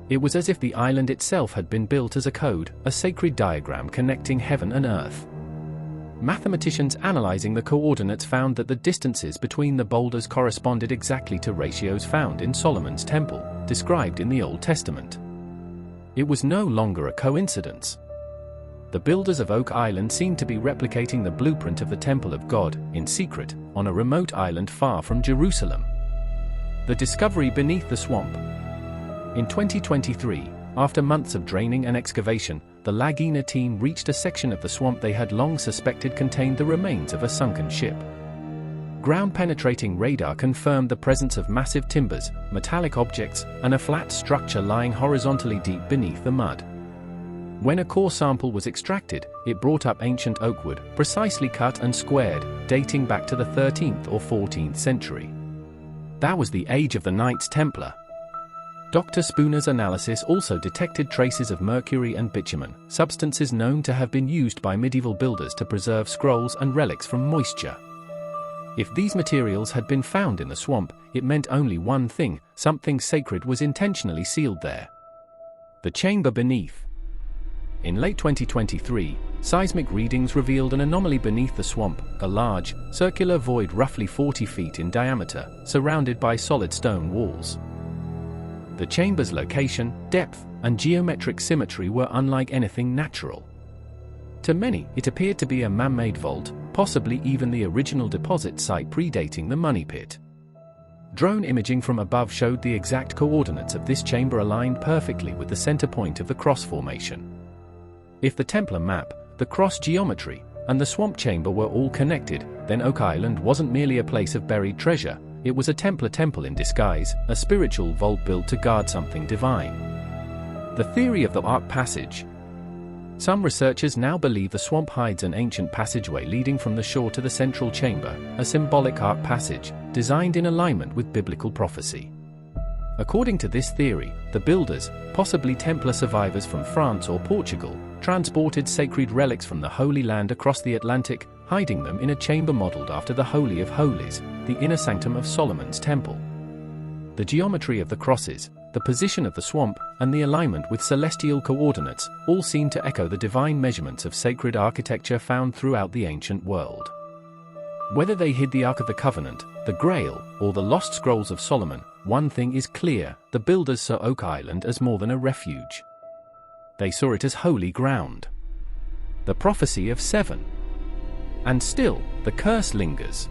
It was as if the island itself had been built as a code, a sacred diagram connecting heaven and earth. Mathematicians analyzing the coordinates found that the distances between the boulders corresponded exactly to ratios found in Solomon's temple, described in the Old Testament. It was no longer a coincidence. The builders of Oak Island seemed to be replicating the blueprint of the Temple of God, in secret, on a remote island far from Jerusalem. The discovery beneath the swamp. In 2023, after months of draining and excavation, the Laguna team reached a section of the swamp they had long suspected contained the remains of a sunken ship. Ground-penetrating radar confirmed the presence of massive timbers, metallic objects, and a flat structure lying horizontally deep beneath the mud. When a core sample was extracted, it brought up ancient oak wood, precisely cut and squared, dating back to the 13th or 14th century. That was the age of the Knights Templar. Dr. Spooner's analysis also detected traces of mercury and bitumen, substances known to have been used by medieval builders to preserve scrolls and relics from moisture. If these materials had been found in the swamp, it meant only one thing: something sacred was intentionally sealed there. The chamber beneath. In late 2023, seismic readings revealed an anomaly beneath the swamp, a large, circular void roughly 40 feet in diameter, surrounded by solid stone walls. The chamber's location, depth, and geometric symmetry were unlike anything natural. To many, it appeared to be a man-made vault, possibly even the original deposit site predating the money pit. Drone imaging from above showed the exact coordinates of this chamber aligned perfectly with the center point of the cross formation. If the Templar map, the cross geometry, and the swamp chamber were all connected, then Oak Island wasn't merely a place of buried treasure, it was a Templar temple in disguise, a spiritual vault built to guard something divine. The theory of the Ark Passage. Some researchers now believe the swamp hides an ancient passageway leading from the shore to the central chamber, a symbolic Ark Passage, designed in alignment with biblical prophecy. According to this theory, the builders, possibly Templar survivors from France or Portugal, transported sacred relics from the Holy Land across the Atlantic, hiding them in a chamber modeled after the Holy of Holies, the inner sanctum of Solomon's temple. The geometry of the crosses, the position of the swamp, and the alignment with celestial coordinates all seem to echo the divine measurements of sacred architecture found throughout the ancient world. Whether they hid the Ark of the Covenant, the Grail, or the Lost Scrolls of Solomon, one thing is clear: the builders saw Oak Island as more than a refuge. They saw it as holy ground. The prophecy of 7. And still, the curse lingers.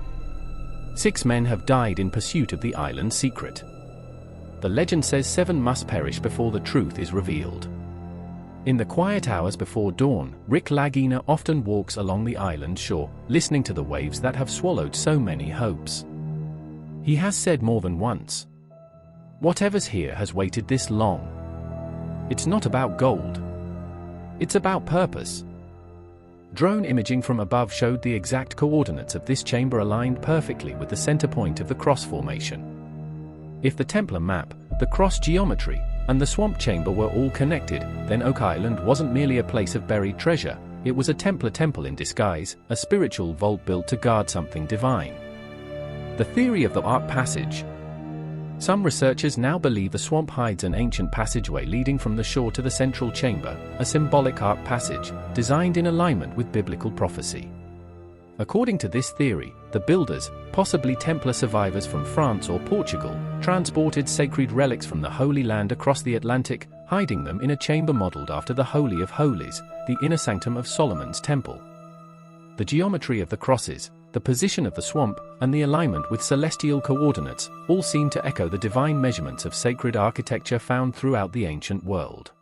6 men have died in pursuit of the island's secret. The legend says 7 must perish before the truth is revealed. In the quiet hours before dawn, Rick Lagina often walks along the island shore, listening to the waves that have swallowed so many hopes. He has said more than once, "Whatever's here has waited this long. It's not about gold. It's about purpose." Drone imaging from above showed the exact coordinates of this chamber aligned perfectly with the center point of the cross formation. If the Templar map, the cross geometry, and the swamp chamber were all connected, then Oak Island wasn't merely a place of buried treasure, it was a Templar temple in disguise, a spiritual vault built to guard something divine. The theory of the Ark Passage. Some researchers now believe the swamp hides an ancient passageway leading from the shore to the central chamber, a symbolic Ark Passage, designed in alignment with biblical prophecy. According to this theory, the builders, possibly Templar survivors from France or Portugal, transported sacred relics from the Holy Land across the Atlantic, hiding them in a chamber modeled after the Holy of Holies, the inner sanctum of Solomon's temple. The geometry of the crosses, the position of the swamp, and the alignment with celestial coordinates all seem to echo the divine measurements of sacred architecture found throughout the ancient world.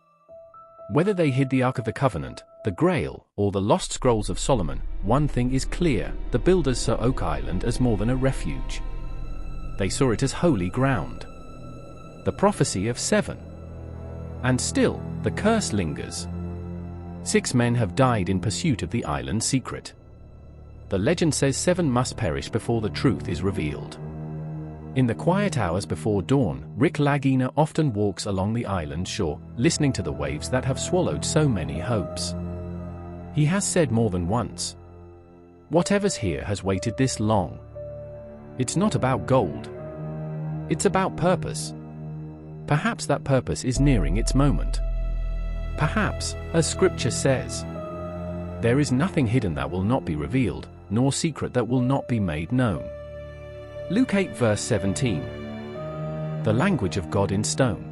Whether they hid the Ark of the Covenant, the Grail, or the Lost Scrolls of Solomon, one thing is clear: the builders saw Oak Island as more than a refuge. They saw it as holy ground. The prophecy of 7. And still, the curse lingers. 6 men have died in pursuit of the island's secret. The legend says 7 must perish before the truth is revealed. In the quiet hours before dawn, Rick Lagina often walks along the island shore, listening to the waves that have swallowed so many hopes. He has said more than once, "Whatever's here has waited this long. It's not about gold. It's about purpose." Perhaps that purpose is nearing its moment. Perhaps, as Scripture says, "There is nothing hidden that will not be revealed, nor secret that will not be made known." Luke 8 verse 17. The language of God in stone.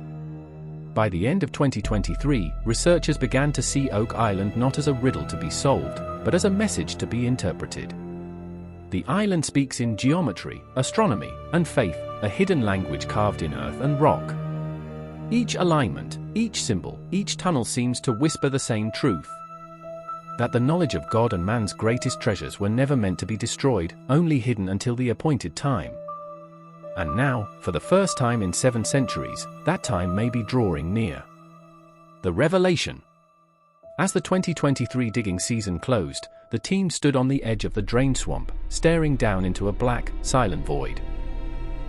By the end of 2023, researchers began to see Oak Island not as a riddle to be solved, but as a message to be interpreted. The island speaks in geometry, astronomy, and faith, a hidden language carved in earth and rock. Each alignment, each symbol, each tunnel seems to whisper the same truth: that the knowledge of God and man's greatest treasures were never meant to be destroyed, only hidden until the appointed time. And now, for the first time in 7 centuries, that time may be drawing near. The revelation. As the 2023 digging season closed, the team stood on the edge of the drained swamp, staring down into a black, silent void.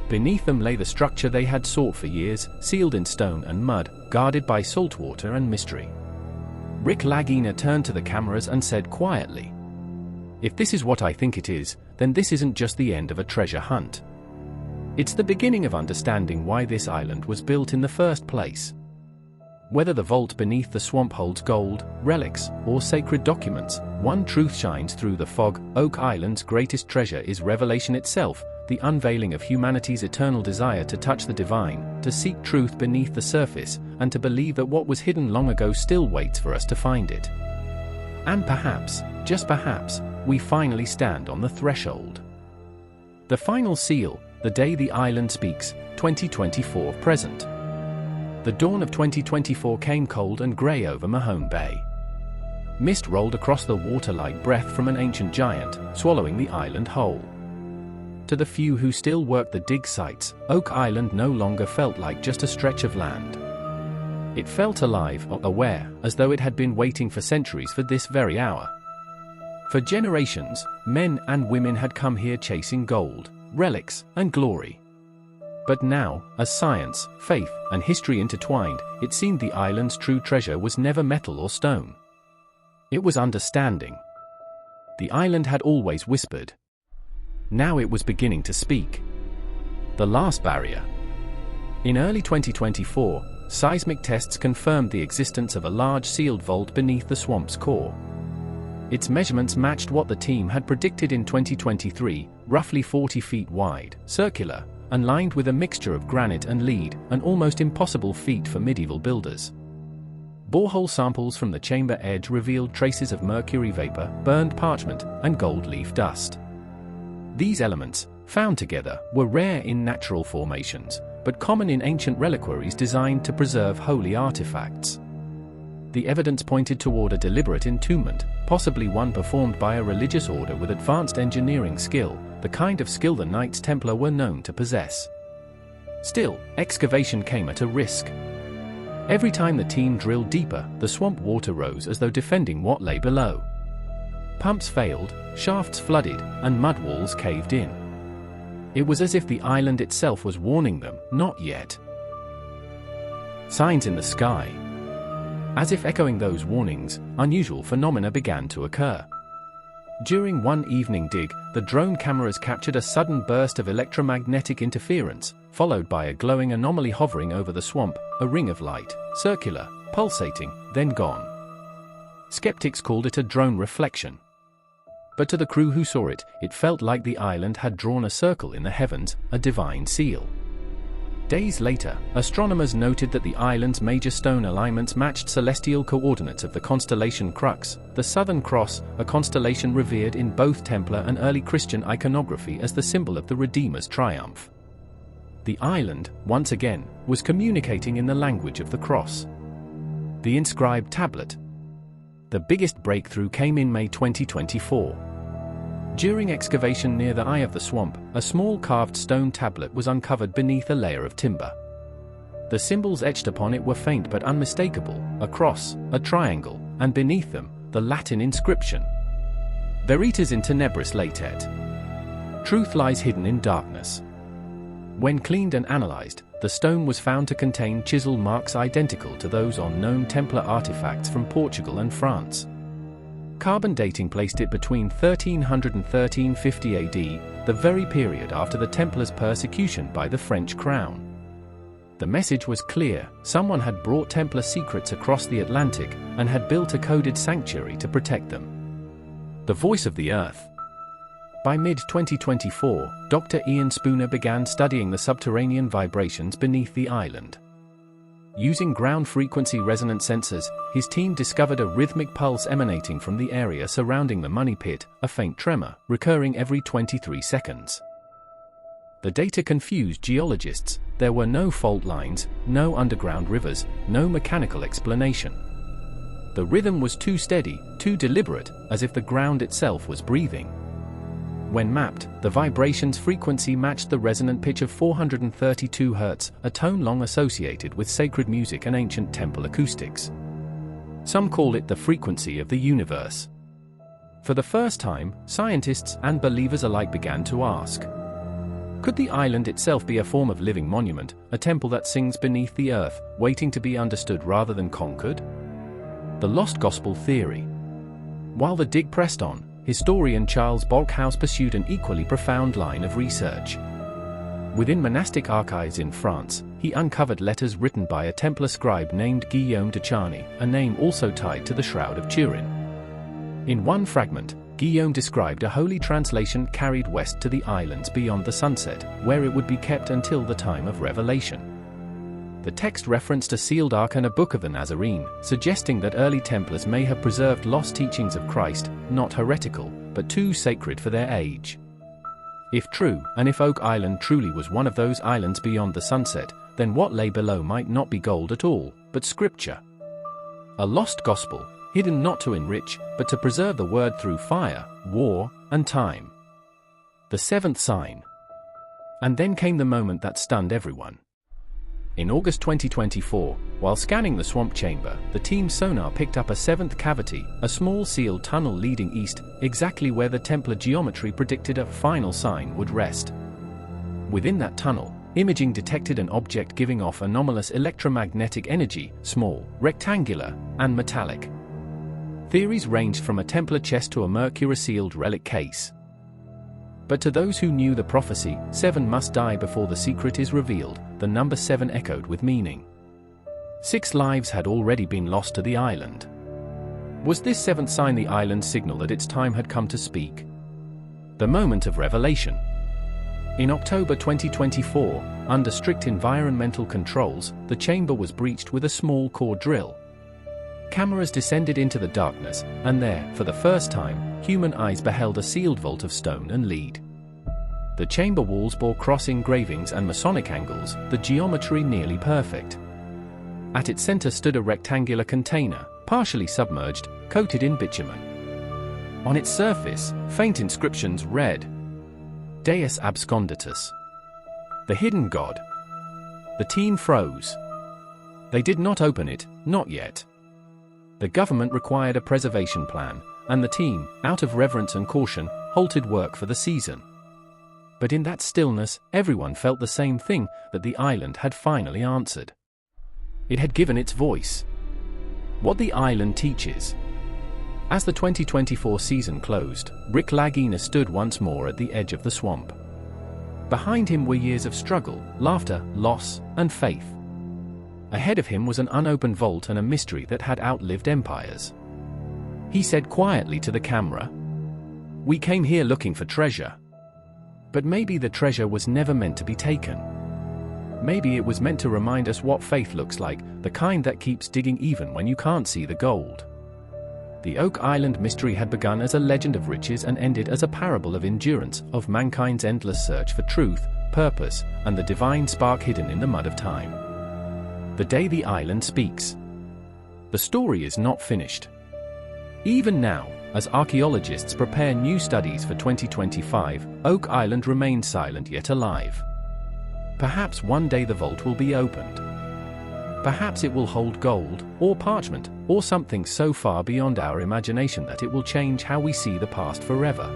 Beneath them lay the structure they had sought for years, sealed in stone and mud, guarded by saltwater and mystery. Rick Lagina turned to the cameras and said quietly, "If this is what I think it is, then this isn't just the end of a treasure hunt. It's the beginning of understanding why this island was built in the first place. Whether the vault beneath the swamp holds gold, relics, or sacred documents, one truth shines through the fog: Oak Island's greatest treasure is revelation itself, the unveiling of humanity's eternal desire to touch the divine, to seek truth beneath the surface, and to believe that what was hidden long ago still waits for us to find it." And perhaps, just perhaps, we finally stand on the threshold. The final seal, the day the island speaks, 2024 present. The dawn of 2024 came cold and grey over Mahone Bay. Mist rolled across the water like breath from an ancient giant, swallowing the island whole. To the few who still worked the dig sites, Oak Island no longer felt like just a stretch of land. It felt alive, aware, as though it had been waiting for centuries for this very hour. For generations, men and women had come here chasing gold, relics, and glory. But now, as science, faith, and history intertwined, it seemed the island's true treasure was never metal or stone. It was understanding. The island had always whispered. Now it was beginning to speak. The last barrier. In early 2024, seismic tests confirmed the existence of a large sealed vault beneath the swamp's core. Its measurements matched what the team had predicted in 2023, roughly 40 feet wide, circular, and lined with a mixture of granite and lead, an almost impossible feat for medieval builders. Borehole samples from the chamber edge revealed traces of mercury vapor, burned parchment, and gold leaf dust. These elements, found together, were rare in natural formations, but common in ancient reliquaries designed to preserve holy artifacts. The evidence pointed toward a deliberate entombment, possibly one performed by a religious order with advanced engineering skill, the kind of skill the Knights Templar were known to possess. Still, excavation came at a risk. Every time the team drilled deeper, the swamp water rose as though defending what lay below. Pumps failed, shafts flooded, and mud walls caved in. It was as if the island itself was warning them, not yet. Signs in the sky. As if echoing those warnings, unusual phenomena began to occur. During one evening dig, the drone cameras captured a sudden burst of electromagnetic interference, followed by a glowing anomaly hovering over the swamp, a ring of light, circular, pulsating, then gone. Skeptics called it a drone reflection. But to the crew who saw it, it felt like the island had drawn a circle in the heavens, a divine seal. Days later, astronomers noted that the island's major stone alignments matched celestial coordinates of the constellation Crux, the Southern Cross, a constellation revered in both Templar and early Christian iconography as the symbol of the Redeemer's triumph. The island, once again, was communicating in the language of the cross. The inscribed tablet. The biggest breakthrough came in May 2024. During excavation near the eye of the swamp, a small carved stone tablet was uncovered beneath a layer of timber. The symbols etched upon it were faint but unmistakable, a cross, a triangle, and beneath them, the Latin inscription. Veritas in tenebris latet. Truth lies hidden in darkness. When cleaned and analyzed, the stone was found to contain chisel marks identical to those on known Templar artifacts from Portugal and France. Carbon dating placed it between 1300 and 1350 AD, the very period after the Templars' persecution by the French crown. The message was clear: someone had brought Templar secrets across the Atlantic and had built a coded sanctuary to protect them. The voice of the Earth. By mid-2024, Dr. Ian Spooner began studying the subterranean vibrations beneath the island. Using ground-frequency resonance sensors, his team discovered a rhythmic pulse emanating from the area surrounding the money pit, a faint tremor, recurring every 23 seconds. The data confused geologists. There were no fault lines, no underground rivers, no mechanical explanation. The rhythm was too steady, too deliberate, as if the ground itself was breathing. When mapped, the vibration's frequency matched the resonant pitch of 432 Hz, a tone long associated with sacred music and ancient temple acoustics. Some call it the frequency of the universe. For the first time, scientists and believers alike began to ask, could the island itself be a form of living monument, a temple that sings beneath the earth, waiting to be understood rather than conquered? The Lost Gospel Theory. While the dig pressed on, historian Charles Bolkhouse pursued an equally profound line of research. Within monastic archives in France, he uncovered letters written by a Templar scribe named Guillaume de Charny, a name also tied to the Shroud of Turin. In one fragment, Guillaume described a holy translation carried west to the islands beyond the sunset, where it would be kept until the time of revelation. The text referenced a sealed ark and a book of the Nazarene, suggesting that early Templars may have preserved lost teachings of Christ, not heretical, but too sacred for their age. If true, and if Oak Island truly was one of those islands beyond the sunset, then what lay below might not be gold at all, but scripture. A lost gospel, hidden not to enrich, but to preserve the word through fire, war, and time. The seventh sign. And then came the moment that stunned everyone. In August 2024, while scanning the swamp chamber, the team's sonar picked up a seventh cavity, a small sealed tunnel leading east, exactly where the Templar geometry predicted a final sign would rest. Within that tunnel, imaging detected an object giving off anomalous electromagnetic energy, small, rectangular, and metallic. Theories ranged from a Templar chest to a mercury-sealed relic case. But to those who knew the prophecy, 7 must die before the secret is revealed, the number 7 echoed with meaning. 6 lives had already been lost to the island. Was this 7th sign the island's signal that its time had come to speak? The moment of revelation. In October 2024, under strict environmental controls, the chamber was breached with a small core drill. Cameras descended into the darkness, and there, for the first time, human eyes beheld a sealed vault of stone and lead. The chamber walls bore cross engravings and Masonic angles, the geometry nearly perfect. At its center stood a rectangular container, partially submerged, coated in bitumen. On its surface, faint inscriptions read, Deus Absconditus. The hidden god. The team froze. They did not open it, not yet. The government required a preservation plan, and the team, out of reverence and caution, halted work for the season. But in that stillness, everyone felt the same thing, that the island had finally answered. It had given its voice. What the island teaches. As the 2024 season closed, Rick Lagina stood once more at the edge of the swamp. Behind him were years of struggle, laughter, loss, and faith. Ahead of him was an unopened vault and a mystery that had outlived empires. He said quietly to the camera, "We came here looking for treasure. But maybe the treasure was never meant to be taken. Maybe it was meant to remind us what faith looks like, the kind that keeps digging even when you can't see the gold." The Oak Island mystery had begun as a legend of riches and ended as a parable of endurance, of mankind's endless search for truth, purpose, and the divine spark hidden in the mud of time. The day the island speaks. The story is not finished. Even now, as archaeologists prepare new studies for 2025, Oak Island remains silent yet alive. Perhaps one day the vault will be opened. Perhaps it will hold gold, or parchment, or something so far beyond our imagination that it will change how we see the past forever.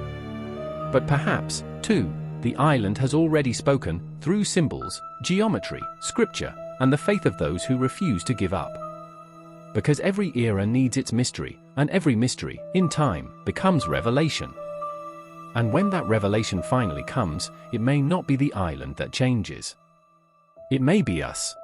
But perhaps, too, the island has already spoken, through symbols, geometry, scripture, and the faith of those who refuse to give up. Because every era needs its mystery, and every mystery, in time, becomes revelation. And when that revelation finally comes, it may not be the island that changes. It may be us.